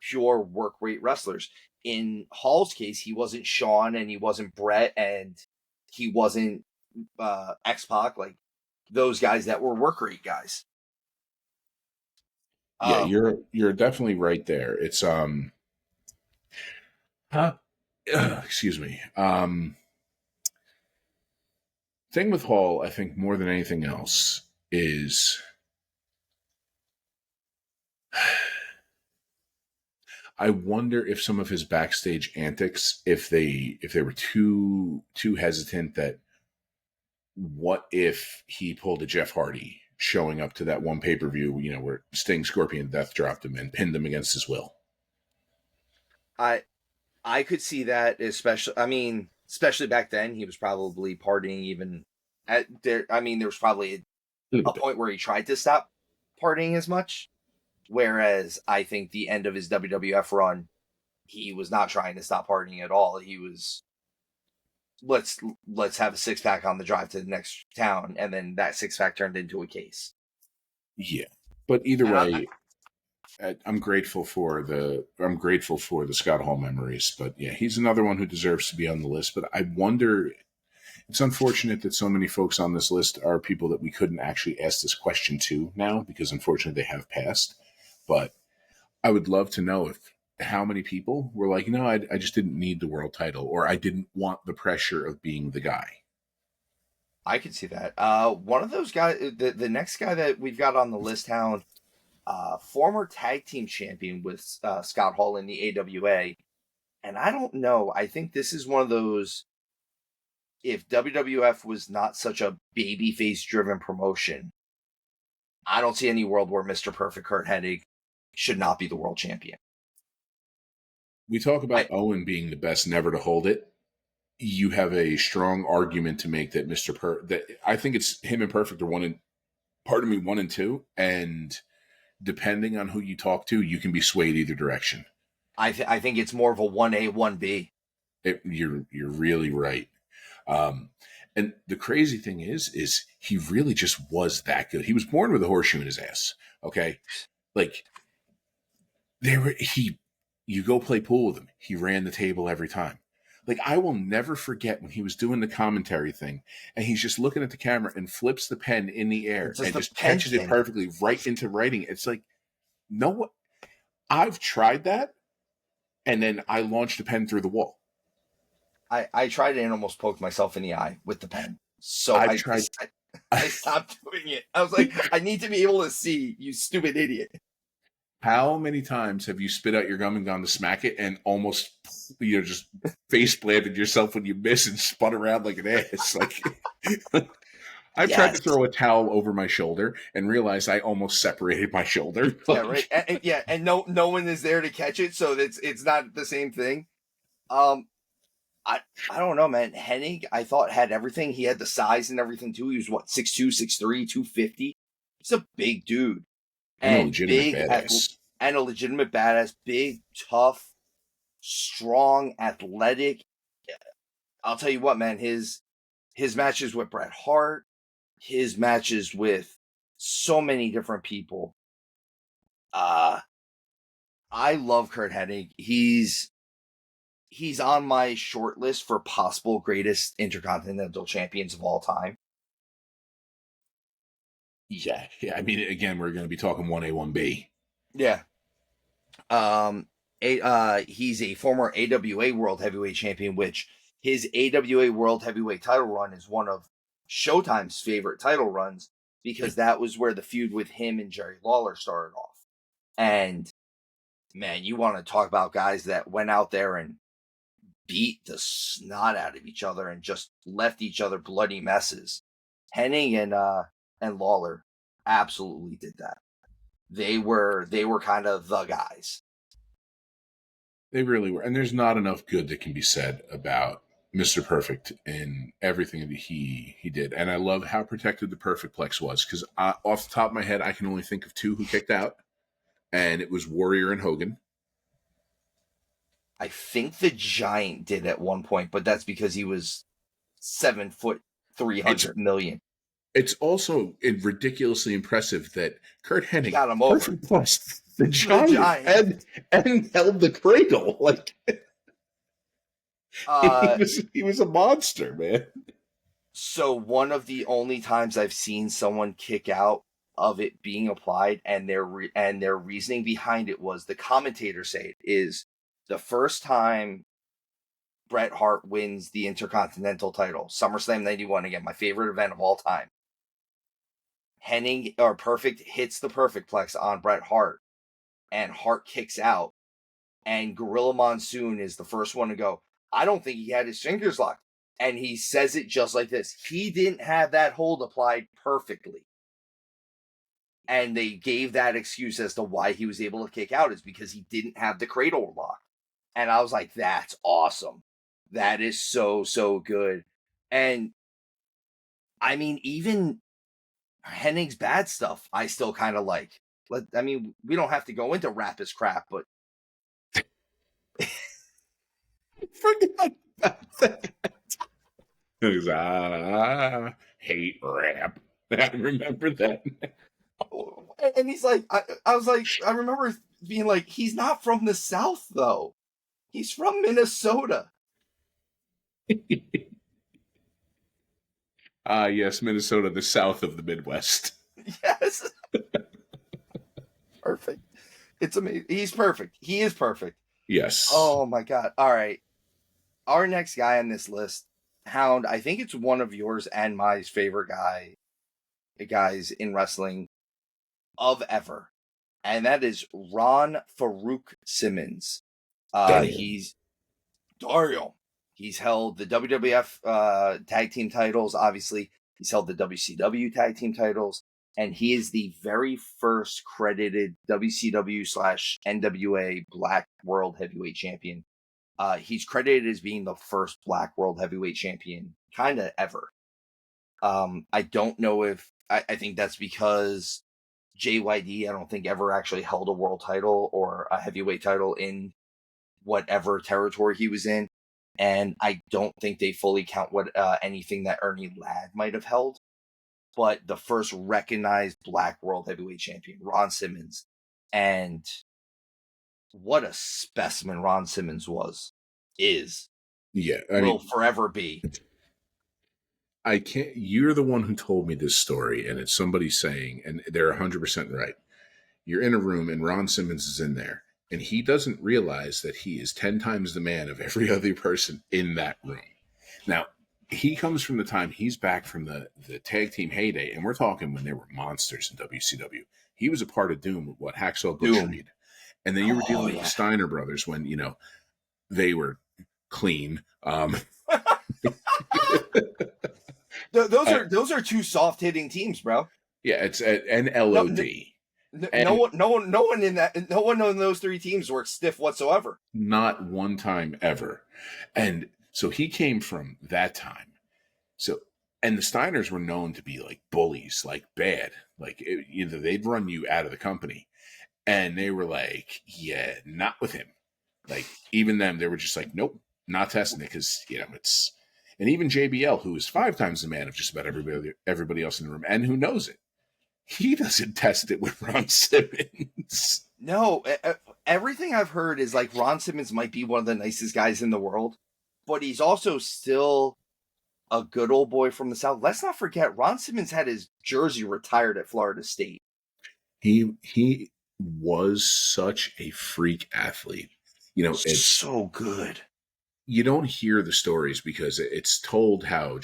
pure work rate wrestlers. In Hall's case, he wasn't Shawn, and he wasn't Brett, and he wasn't X-Pac, like those guys that were work rate guys. Yeah, you're definitely right there. It's excuse me. Thing with Hall, I think more than anything else is I wonder if some of his backstage antics, if they were too hesitant, that what if he pulled a Jeff Hardy showing up to that one pay-per-view, where Sting Scorpion Death dropped him and pinned him against his will. I could see that, especially back then. He was probably partying even at there. I mean, there was probably a point where he tried to stop partying as much. Whereas I think the end of his WWF run, he was not trying to stop partying at all. He was, let's have a 6-pack on the drive to the next town, and then that 6-pack turned into a case. Yeah, but either way, I'm grateful for the Scott Hall memories. But yeah, he's another one who deserves to be on the list. But I wonder, it's unfortunate that so many folks on this list are people that we couldn't actually ask this question to now, because unfortunately they have passed. But I would love to know how many people were like, no, I just didn't need the world title, or I didn't want the pressure of being the guy. I could see that. One of those guys, the next guy that we've got on the list, Hound, former tag team champion with Scott Hall in the AWA. And I don't know. I think this is one of those, if WWF was not such a babyface driven promotion, I don't see any world where Mr. Perfect Kurt Hennig should not be the world champion. We talk about Owen being the best never to hold it. You have a strong argument to make that that I think it's him and Perfect are 1 and 2, and depending on who you talk to, you can be swayed either direction. I think it's more of a 1A, 1B. You're really right. And the crazy thing is he really just was that good. He was born with a horseshoe in his ass. Okay. Like you go play pool with him. He ran the table every time. Like, I will never forget when he was doing the commentary thing and he's just looking at the camera and flips the pen in the air and just catches it perfectly right into writing. It's like, no, I've tried that. And then I launched a pen through the wall. I tried it and almost poked myself in the eye with the pen. So I stopped doing it. I was like, I need to be able to see, you stupid idiot. How many times have you spit out your gum and gone to smack it and almost, just face planted yourself when you miss and spun around like an ass? Like, I've tried to throw a towel over my shoulder and realized I almost separated my shoulder. Yeah, right. And no one is there to catch it, so it's not the same thing. I don't know, man. Hennig, I thought had everything. He had the size and everything too. He was what, 6'2", 6'3", 250. He's a big dude And a and legitimate badass. and a legitimate badass, big, tough, strong, athletic. I'll tell you what, man. His matches with Bret Hart, his matches with so many different people. I love Kurt Hennig. He's on my short list for possible greatest intercontinental champions of all time. Yeah. I mean, again, we're going to be talking 1A, 1B. Yeah. He's a former AWA World Heavyweight Champion, which his AWA World Heavyweight title run is one of Showtime's favorite title runs because that was where the feud with him and Jerry Lawler started off. And man, you want to talk about guys that went out there and beat the snot out of each other and just left each other bloody messes. Hennig and Lawler absolutely did that. They were kind of the guys. They really were. And there's not enough good that can be said about Mr. Perfect and everything that he did. And I love how protected the Perfectplex was, because off the top of my head, I can only think of two who kicked out, and it was Warrior and Hogan. I think the Giant did at one point, but that's because he was 7 foot 300 million. It's also ridiculously impressive that Kurt Hennig got him over. Plus the Giant and held the cradle. Like he was a monster, man. So one of the only times I've seen someone kick out of it being applied, and their reasoning behind it was, the commentators say it is the first time Bret Hart wins the Intercontinental title, SummerSlam 91, again, my favorite event of all time. Hennig, or Perfect, hits the Perfectplex on Bret Hart, and Hart kicks out, and Gorilla Monsoon is the first one to go, I don't think he had his fingers locked. And he says it just like this. He didn't have that hold applied perfectly. And they gave that excuse as to why he was able to kick out, is because he didn't have the cradle locked. And I was like, that's awesome. That is so, so good. And I mean, even Hennig's bad stuff, I still kind of like. I mean, we don't have to go into rap as crap, but forgot about that. Hate rap. I remember that. And he's like, I was like, I remember being like, he's not from the South, though. He's from Minnesota. Yes, Minnesota, the south of the Midwest. Yes. Perfect. It's amazing. He's perfect. He is perfect. Yes. Oh, my God. All right. Our next guy on this list, Hound, I think it's one of yours and my favorite guys in wrestling of ever. And that is Ron Farouk Simmons. He's Dario. He's held the WWF tag team titles, obviously. He's held the WCW tag team titles. And he is the very first credited WCW/NWA Black World Heavyweight Champion. He's credited as being the first Black World Heavyweight Champion kind of ever. I don't know if... I think that's because JYD, I don't think, ever actually held a world title or a heavyweight title in whatever territory he was in. And I don't think they fully count what anything that Ernie Ladd might have held. But the first recognized Black World Heavyweight Champion, Ron Simmons. And what a specimen Ron Simmons is. Yeah. Will forever be. I can't... You're the one who told me this story, and it's somebody saying, and they're 100% right. You're in a room, and Ron Simmons is in there, and he doesn't realize that he is 10 times the man of every other person in that room. Now, he comes from the time he's back from the tag team heyday, and we're talking when there were monsters in WCW. He was a part of Doom, what Hacksaw Butch Reed. And then you were dealing with the Steiner brothers when, they were clean. Those are two soft hitting teams, bro. Yeah, it's an LOD. No one in those three teams works stiff whatsoever. Not one time ever. And So he came from that time. So, and the Steiners were known to be like bullies, like bad, like either they'd run you out of the company, and they were like, yeah, not with him. Like even them, they were just like, nope, not testing it because it's. And even JBL, who is 5 times the man of just about everybody else in the room, and who knows it, he doesn't test it with Ron Simmons. No, everything I've heard is like Ron Simmons might be one of the nicest guys in the world, but he's also still a good old boy from the South. Let's not forget, Ron Simmons had his jersey retired at Florida State. He was such a freak athlete. It's so good. You don't hear the stories because it's told how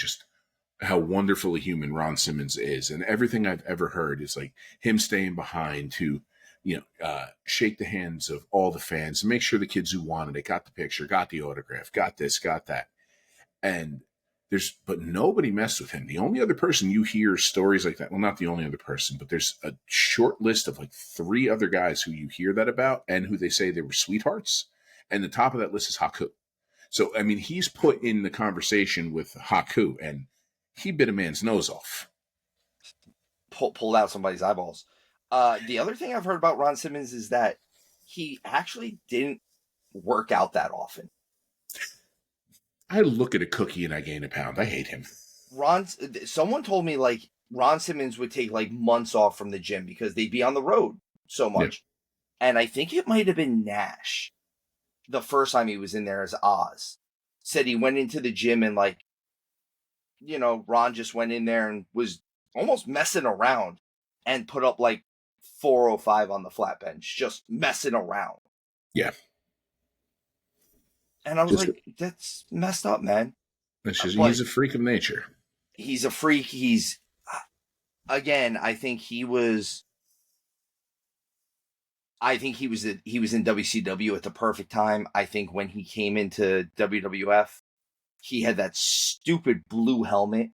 wonderful a human Ron Simmons is, and everything I've ever heard is like him staying behind to shake the hands of all the fans and make sure the kids who wanted it got the picture, got the autograph, got this, got that. And but nobody messed with him. The only other person you hear stories like that, well, not the only other person, but there's a short list of like 3 other guys who you hear that about and who they say they were sweethearts. And the top of that list is Haku. So, I mean, he's put in the conversation with Haku, and he bit a man's nose off. Pulled out somebody's eyeballs. The other thing I've heard about Ron Simmons is that he actually didn't work out that often. I look at a cookie and I gain a pound. I hate him. Someone told me like Ron Simmons would take like months off from the gym because they'd be on the road so much. Yeah. And I think it might have been Nash the first time he was in there as Oz. Said he went into the gym and like, Ron just went in there and was almost messing around and put up like 405 on the flat bench, just messing around. Yeah. And I was like, that's messed up, man. He's a freak of nature. He's a freak. Again, I think he was in WCW at the perfect time. I think when he came into WWF, he had that stupid blue helmet.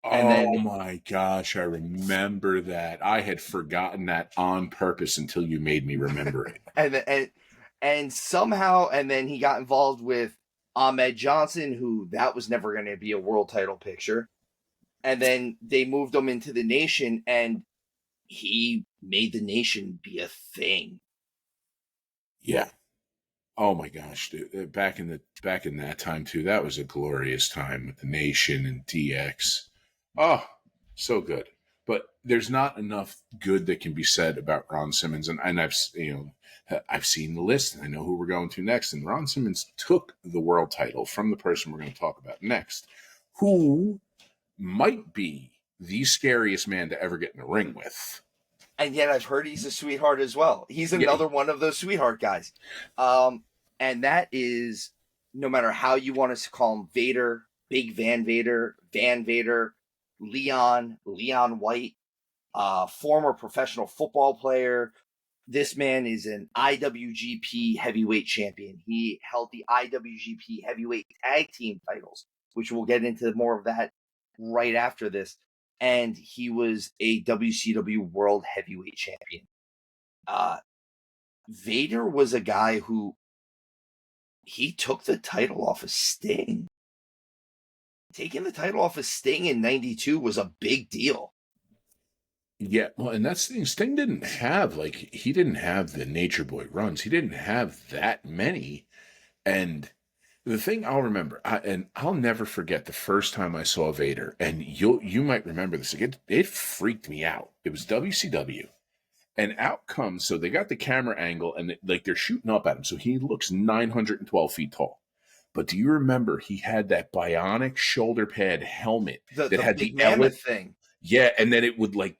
My gosh, I remember that. I had forgotten that on purpose until you made me remember it. and somehow, and then he got involved with Ahmed Johnson, who that was never going to be a world title picture. And then they moved him into the Nation, and he made the Nation be a thing. Yeah. Oh my gosh, dude. Back in that time too, that was a glorious time with the Nation and DX. Oh, so good. But there's not enough good that can be said about Ron Simmons, and I've seen the list, and I know who we're going to next. And Ron Simmons took the world title from the person we're going to talk about next, who might be the scariest man to ever get in a ring with. And yet I've heard he's a sweetheart as well. He's another one of those sweetheart guys. And that is, no matter how you want us to call him, Vader, Big Van Vader, Leon White, former professional football player. This man is an IWGP heavyweight champion. He held the IWGP heavyweight tag team titles, which we'll get into more of that right after this. And he was a WCW World Heavyweight Champion. Vader was a guy who he took the title off of Sting. Taking the title off of Sting in 92 was a big deal. Yeah, well, and that's the thing. Sting didn't have the Nature Boy runs. He didn't have that many. And the thing I'll remember, and I'll never forget the first time I saw Vader, and you might remember this. It freaked me out. It was WCW, and out comes, so they got the camera angle, and they're shooting up at him, so he looks 912 feet tall. But do you remember he had that bionic shoulder pad helmet that had the mammoth thing? Yeah, and then it would and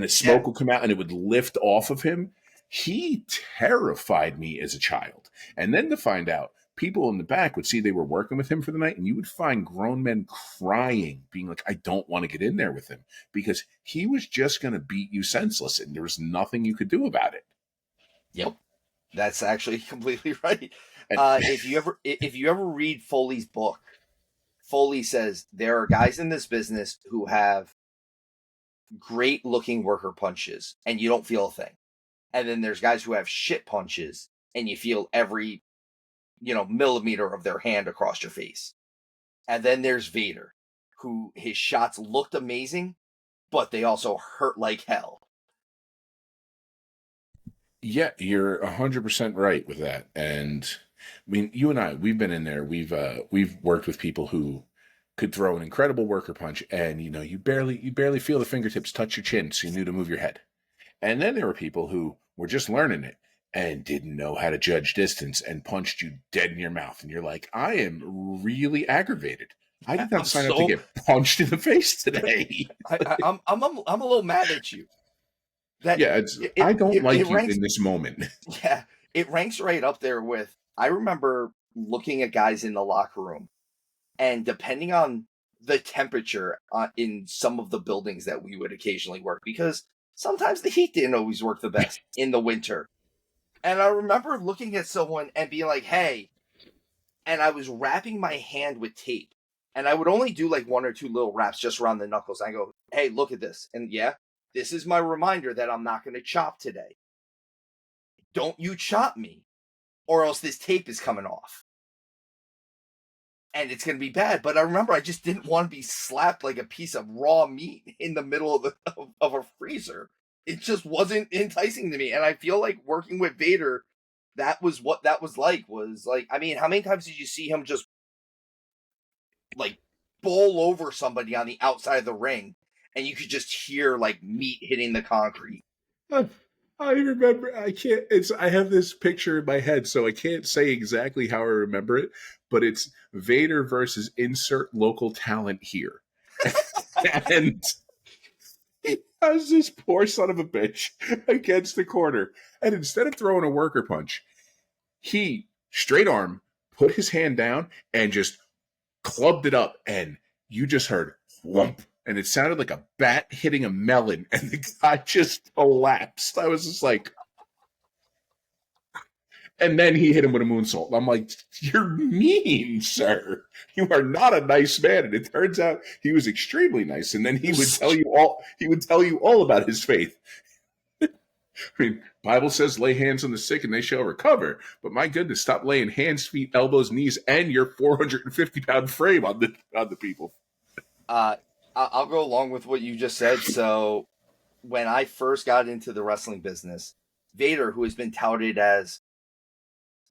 the smoke would come out, and it would lift off of him. He terrified me as a child. And then to find out, people in the back would see they were working with him for the night, and you would find grown men crying, being like, I don't want to get in there with him, because he was just going to beat you senseless, and there was nothing you could do about it. Yep. That's actually completely right. If you ever read Foley's book, Foley says there are guys in this business who have great looking worker punches and you don't feel a thing. And then there's guys who have shit punches and you feel every millimeter of their hand across your face. And then there's Vader, who his shots looked amazing, but they also hurt like hell. Yeah, you're 100% right with that. And I mean, you and I, we've been in there. We've worked with people who could throw an incredible worker punch, and you barely feel the fingertips touch your chin, so you knew to move your head. And then there were people who were just learning it and didn't know how to judge distance and punched you dead in your mouth. And you're like, I am really aggravated. I did not sign up to get punched in the face today. I'm a little mad at you. I don't like you in this moment. Yeah, it ranks right up there with. I remember looking at guys in the locker room, and depending on the temperature in some of the buildings that we would occasionally work, because sometimes the heat didn't always work the best in the winter. And I remember looking at someone and being like, hey, and I was wrapping my hand with tape. And I would only do like 1 or 2 little wraps just around the knuckles. I go, hey, look at this. And yeah, this is my reminder that I'm not going to chop today. Don't you chop me, or else this tape is coming off. And it's going to be bad. But I remember I just didn't want to be slapped like a piece of raw meat in the middle of a freezer. It just wasn't enticing to me. And I feel like working with Vader, that was what that was like. I mean, how many times did you see him just like bowl over somebody on the outside of the ring, and you could just hear like meat hitting the concrete? I remember. I have this picture in my head, so I can't say exactly how I remember it, but it's Vader versus insert local talent here. And I was this poor son of a bitch against the corner. And instead of throwing a worker punch, he straight arm, put his hand down, and just clubbed it up. And you just heard whump. And it sounded like a bat hitting a melon. And the guy just collapsed. I was just like... And then he hit him with a moonsault. I'm like, you're mean, sir. You are not a nice man. And it turns out he was extremely nice. And then he would tell you all about his faith. I mean, Bible says lay hands on the sick and they shall recover. But my goodness, stop laying hands, feet, elbows, knees, and your 450-pound frame on the people. I'll go along with what you just said. So when I first got into the wrestling business, Vader, who has been touted as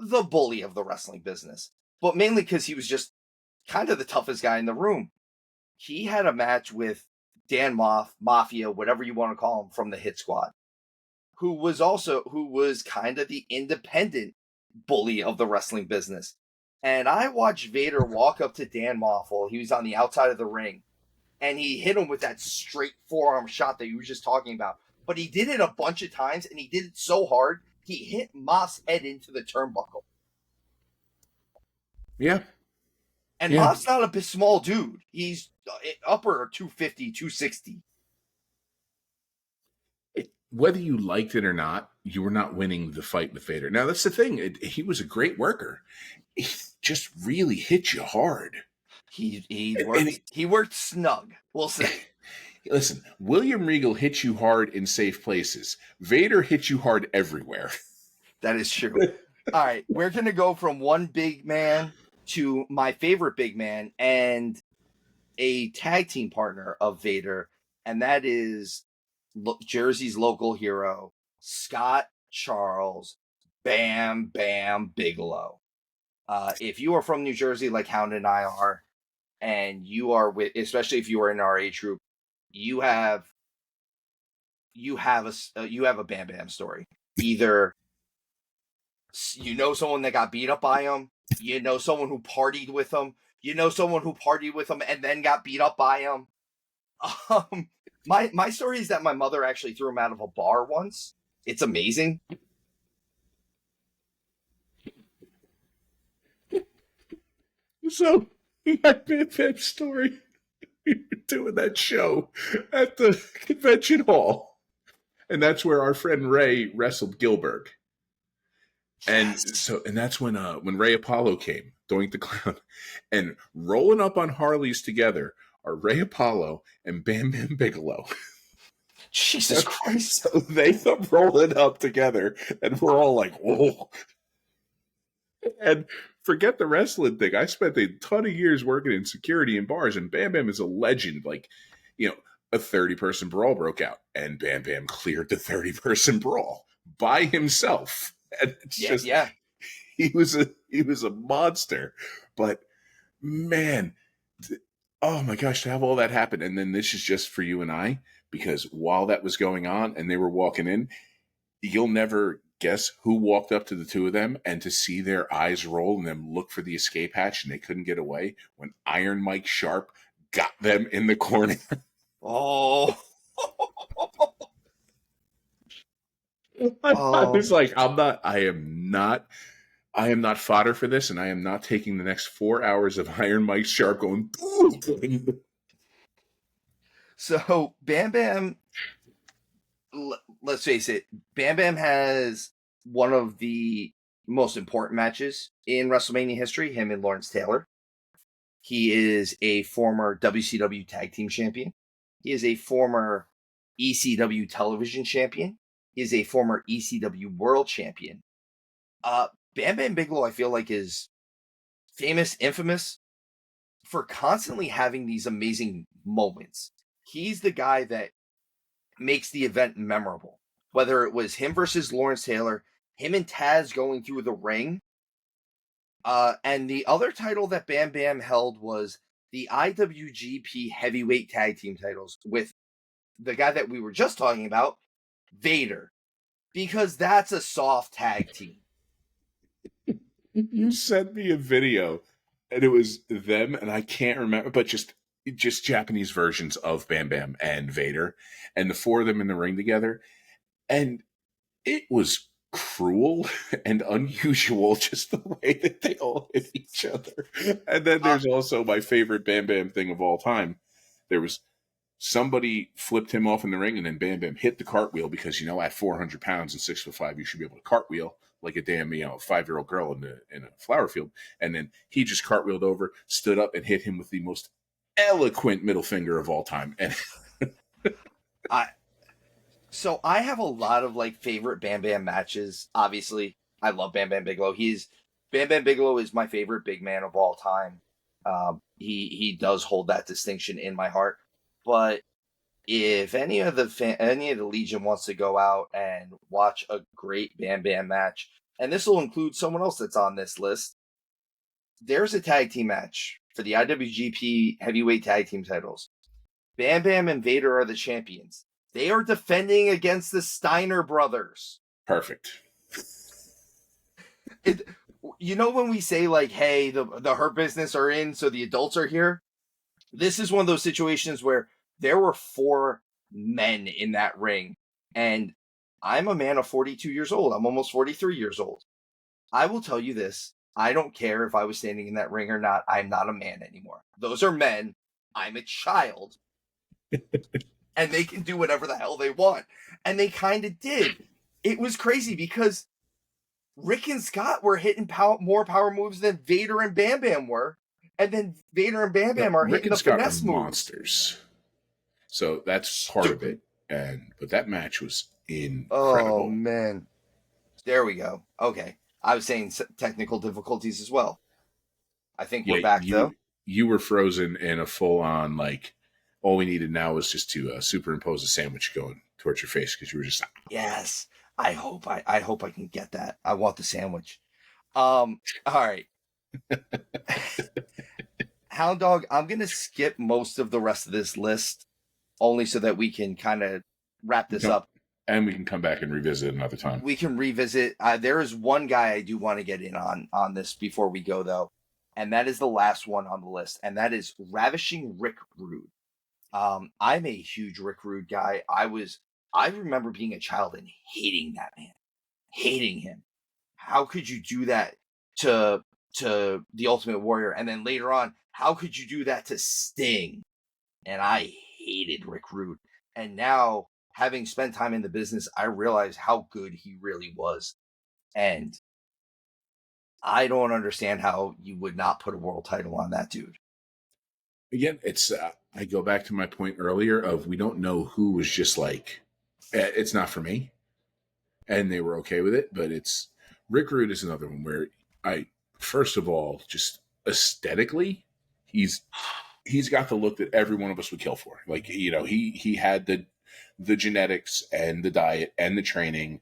the bully of the wrestling business, but mainly because he was just kind of the toughest guy in the room. He had a match with Dan Mafia, whatever you want to call him, from the Hit Squad, who was kind of the independent bully of the wrestling business. And I watched Vader walk up to Dan Mafia. He was on the outside of the ring, and he hit him with that straight forearm shot that you were just talking about. But he did it a bunch of times, and he did it so hard, he hit Moff's head into the turnbuckle. Yeah. And yeah. Moff's not a small dude. He's upper 250, 260. Whether you liked it or not, you were not winning the fight with Vader. Now, that's the thing. He was a great worker. He just really hit you hard. He worked snug, we'll say. Listen, William Regal hit you hard in safe places. Vader hit you hard everywhere. That is true. All right, we're going to go from one big man to my favorite big man and a tag team partner of Vader, and that is Jersey's local hero, Scott Charles Bam Bigelow. If you are from New Jersey like Hound and I are, and you are especially if you are in our age group, you have a Bam Bam story. Either you know someone that got beat up by him, you know someone who partied with him, you know someone who partied with him and then got beat up by him. My story is that my mother actually threw him out of a bar once. It's amazing. So my Bam Bam story. We were doing that show at the convention hall. And that's where our friend Ray wrestled Gilbert. And that's when Ray Apollo came, Doink the Clown. And rolling up on Harleys together are Ray Apollo and Bam Bam Bigelow. Jesus Christ. So they come rolling up together, and we're all like, whoa. And forget the wrestling thing. I spent a ton of years working in security in bars, and Bam Bam is a legend. Like, a 30-person brawl broke out, and Bam Bam cleared the 30-person brawl by himself. And it's just Yeah. he was a monster. But man, oh my gosh, to have all that happen, and then this is just for you and I, because while that was going on and they were walking in, you'll never guess who walked up to the two of them, and to see their eyes roll and them look for the escape hatch and they couldn't get away when Iron Mike Sharp got them in the corner. Oh. I was like, I am not fodder for this, and I am not taking the next 4 hours of Iron Mike Sharp going. So Bam Bam, let's face it, Bam Bam has one of the most important matches in WrestleMania history, him and Lawrence Taylor. He is a former WCW Tag Team Champion. He is a former ECW Television Champion. He is a former ECW World Champion. Bam Bam Bigelow, I feel like, is infamous for constantly having these amazing moments. He's the guy that makes the event memorable. Whether it was him versus Lawrence Taylor, him and Taz going through the ring. And the other title that Bam Bam held was the IWGP Heavyweight Tag Team titles with the guy that we were just talking about, Vader. Because that's a soft tag team. You sent me a video, and it was them, and I can't remember, but just Japanese versions of Bam Bam and Vader, and the four of them in the ring together. And it was cruel and unusual, just the way that they all hit each other. And then there's also my favorite Bam Bam thing of all time. There was somebody flipped him off in the ring, and then Bam Bam hit the cartwheel because, at 400 pounds and 6'5", you should be able to cartwheel like a damn 5-year-old girl in a flower field. And then he just cartwheeled over, stood up, and hit him with the most eloquent middle finger of all time. And So I have a lot of favorite Bam Bam matches. Obviously, I love Bam Bam Bigelow. Bam Bam Bigelow is my favorite big man of all time. He does hold that distinction in my heart. But if any of the Legion wants to go out and watch a great Bam Bam match, and this will include someone else that's on this list, there's a tag team match for the IWGP Heavyweight Tag Team titles. Bam Bam and Vader are the champions. They are defending against the Steiner brothers. Perfect. When we say hey, the Hurt Business are in, so the adults are here. This is one of those situations where there were 4 men in that ring, and I'm a man of 42 years old. I'm almost 43 years old. I will tell you this. I don't care if I was standing in that ring or not. I'm not a man anymore. Those are men. I'm a child. And they can do whatever the hell they want. And they kind of did. It was crazy because Rick and Scott were hitting more power moves than Vader and Bam Bam were. And then Vader and Bam Bam are hitting the finesse moves. Monsters. So that's part of it. But that match was incredible. Oh, man. There we go. Okay. I was saying technical difficulties as well. I think we're back, though. You were frozen in a full-on, all we needed now was just to superimpose a sandwich going towards your face because you were just... Yes. I hope I can get that. I want the sandwich. All right. Hound Dog, I'm going to skip most of the rest of this list only so that we can kind of wrap this up. And we can come back and revisit another time. We can revisit. There is one guy I do want to get in on this before we go, though. And that is the last one on the list. And that is Ravishing Rick Rude. I'm a huge Rick Rude guy. I remember being a child and hating that man. Hating him. How could you do that to the Ultimate Warrior? And then later on, how could you do that to Sting? And I hated Rick Rude. And now, having spent time in the business, I realize how good he really was. And I don't understand how you would not put a world title on that dude. Again, it's I go back to my point earlier of we don't know who was just it's not for me. And they were okay with it. But Rick Rude is another one where First of all, just aesthetically, he's got the look that every one of us would kill for. Like, you know, he had the genetics and the diet and the training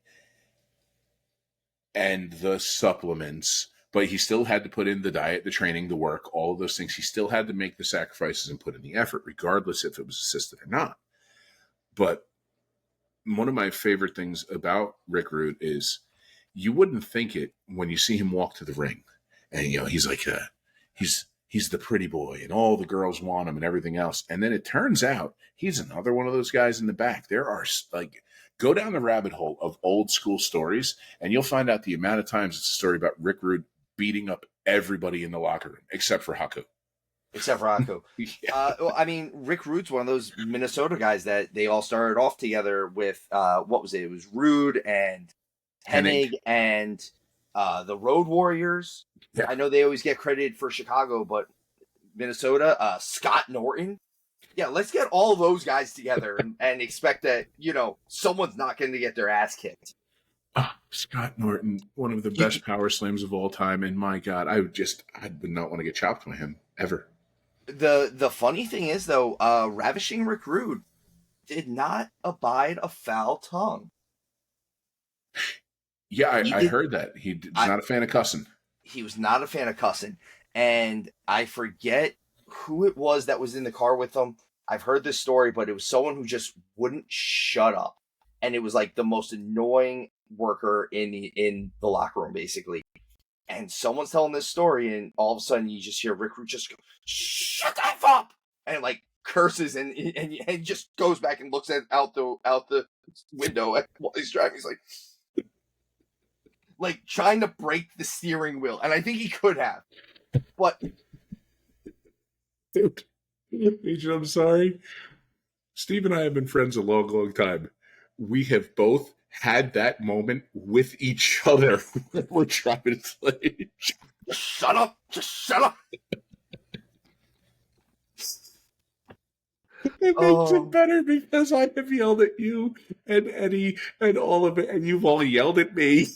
and the supplements, but he still had to put in the diet, the training, the work, all of those things. He still had to make the sacrifices and put in the effort, regardless if it was assisted or not. But one of my favorite things about Rick Rude is you wouldn't think it when you see him walk to the ring, and you know he's like he's the pretty boy, and all the girls want him and everything else. And then it turns out he's another one of those guys in the back. There are like, go down the rabbit hole of old school stories, and you'll find out the amount of times it's a story about Rick Rude beating up everybody in the locker room except for Haku. Except for Haku. Yeah. Well, I mean, Rick Rude's one of those Minnesota guys that they all started off together with. What was it? It was Rude and Hennig and the Road Warriors. Yeah. I know they always get credited for Chicago, but Minnesota, Scott Norton. Yeah, let's get all those guys together and expect that, you know, someone's not going to get their ass kicked. Scott Norton, one of the best power slams of all time, and my God, I would not want to get chopped by him ever. The funny thing is, though, Ravishing Rick Rude did not abide a foul tongue. Yeah, I heard that. He's not a fan of cussing. He was not a fan of cussing. And I forget who it was that was in the car with him. I've heard this story, but it was someone who just wouldn't shut up. And it was like the most annoying worker in the locker room, basically. And someone's telling this story, and all of a sudden you just hear Rick Rude just go, "Shut the F up!" And like curses and just goes back and looks out the window while he's driving. He's like trying to break the steering wheel. And I think he could have. But dude, Agent, I'm sorry. Steve and I have been friends a long, long time. We have both had that moment with each other when we're trying to play. Shut up! Just shut up! It makes it better because I have yelled at you and Eddie and all of it, and you've all yelled at me.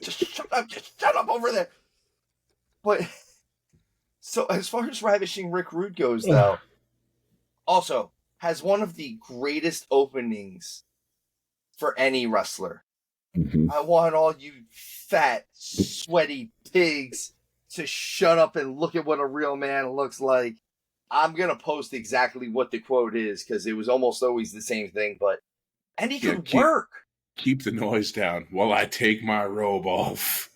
Just shut up over there. But so as far as Ravishing Rick Rude goes, though, also has one of the greatest openings for any wrestler. Mm-hmm. I want all you fat, sweaty pigs to shut up and look at what a real man looks like. I'm going to post exactly what the quote is because it was almost always the same thing, and he could work. Keep the noise down while I take my robe off.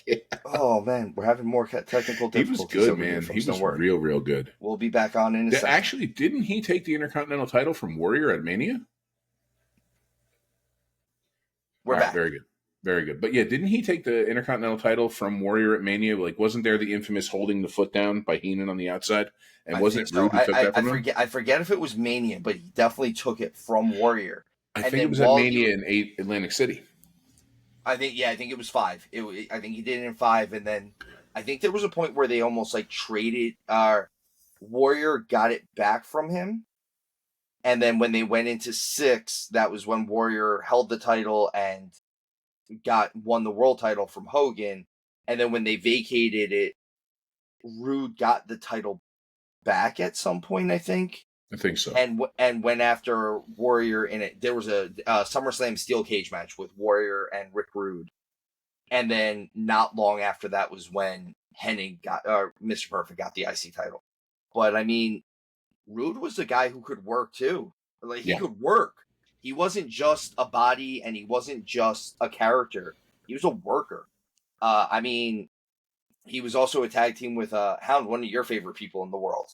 Yeah. Oh, man, we're having more technical difficulties. He was good, man. He was real, real good. We'll be back on in a second. Actually, didn't he take the Intercontinental title from Warrior at Mania? We're back. Very good. Very good. But yeah, didn't he take the Intercontinental title from Warrior at Mania? Like, wasn't there the infamous holding the foot down by Heenan on the outside? And wasn't it Rude who took that from him? I forget if it was Mania, but he definitely took it from Warrior. I think it was at Mania in Atlantic City. I think it was 5. I think he did it in 5, and then I think there was a point where they almost like traded. Warrior got it back from him, and then when they went into 6, that was when Warrior held the title and won the world title from Hogan, and then when they vacated it, Rude got the title back at some point, I think. I think so. And went after Warrior in it. There was a SummerSlam steel cage match with Warrior and Rick Rude. And then not long after that was when Hennig Mr. Perfect got the IC title. But I mean, Rude was a guy who could work too. Like he could work. He wasn't just a body and he wasn't just a character. He was a worker. I mean, he was also a tag team with Hound, one of your favorite people in the world.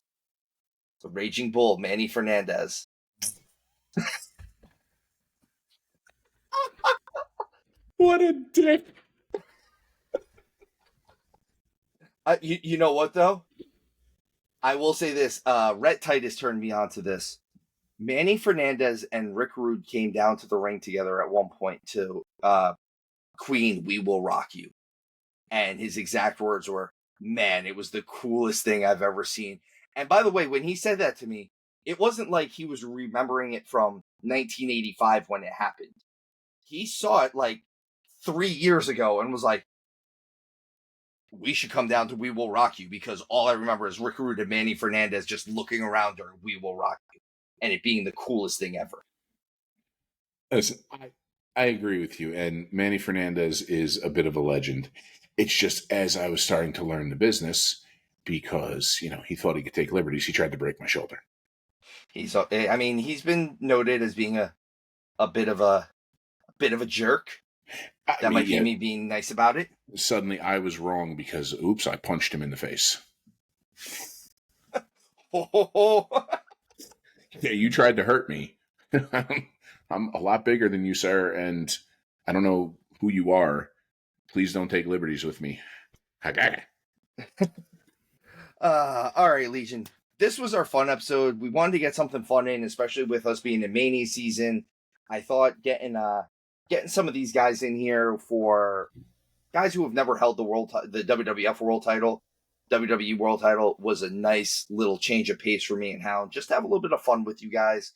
The Raging Bull, Manny Fernandez. What a dick. You know what, though? I will say this. Rhett Titus turned me on to this. Manny Fernandez and Rick Rude came down to the ring together at one point to Queen, We Will Rock You. And his exact words were, "Man, it was the coolest thing I've ever seen." And by the way, when he said that to me, it wasn't like he was remembering it from 1985 when it happened. He saw it like 3 years ago and was like, we should come down to We Will Rock You, because all I remember is Rick Rude and Manny Fernandez just looking around during We Will Rock You and it being the coolest thing ever. Listen, I agree with you. And Manny Fernandez is a bit of a legend. It's just as I was starting to learn the business, because, he thought he could take liberties, he tried to break my shoulder. He's been noted as being a bit of a jerk. That might be me being nice about it. Suddenly I was wrong because, oops, I punched him in the face. Yeah, you tried to hurt me. I'm a lot bigger than you, sir, and I don't know who you are. Please don't take liberties with me. All right, Legion. This was our fun episode. We wanted to get something fun in, especially with us being in Mania season. I thought getting some of these guys in here, for guys who have never held the WWF World Title, WWE World Title, was a nice little change of pace for me and Hound. Just to have a little bit of fun with you guys.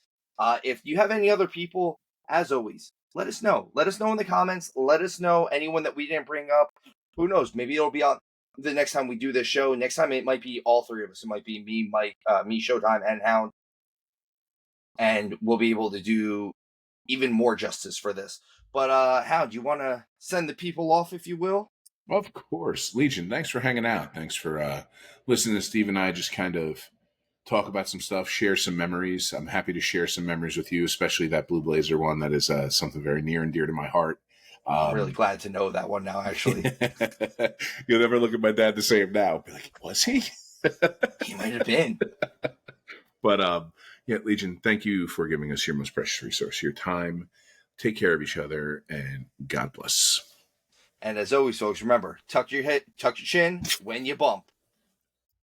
If you have any other people, as always, let us know. Let us know in the comments. Let us know anyone that we didn't bring up. Who knows? Maybe it'll be on the next time we do this show. Next time it might be all three of us. It might be me, Mike, Showtime, and Hound. And we'll be able to do even more justice for this. But Hound, you want to send the people off, if you will? Of course. Legion, thanks for hanging out. Thanks for listening to Steve and I just kind of talk about some stuff, share some memories. I'm happy to share some memories with you, especially that Blue Blazer one. That is something very near and dear to my heart. I'm really glad to know that one now, actually. You'll never look at my dad the same now. Be like, was he? He might have been. But yeah, Legion, thank you for giving us your most precious resource, your time. Take care of each other, and God bless. And as always, folks, remember, tuck your chin when you bump.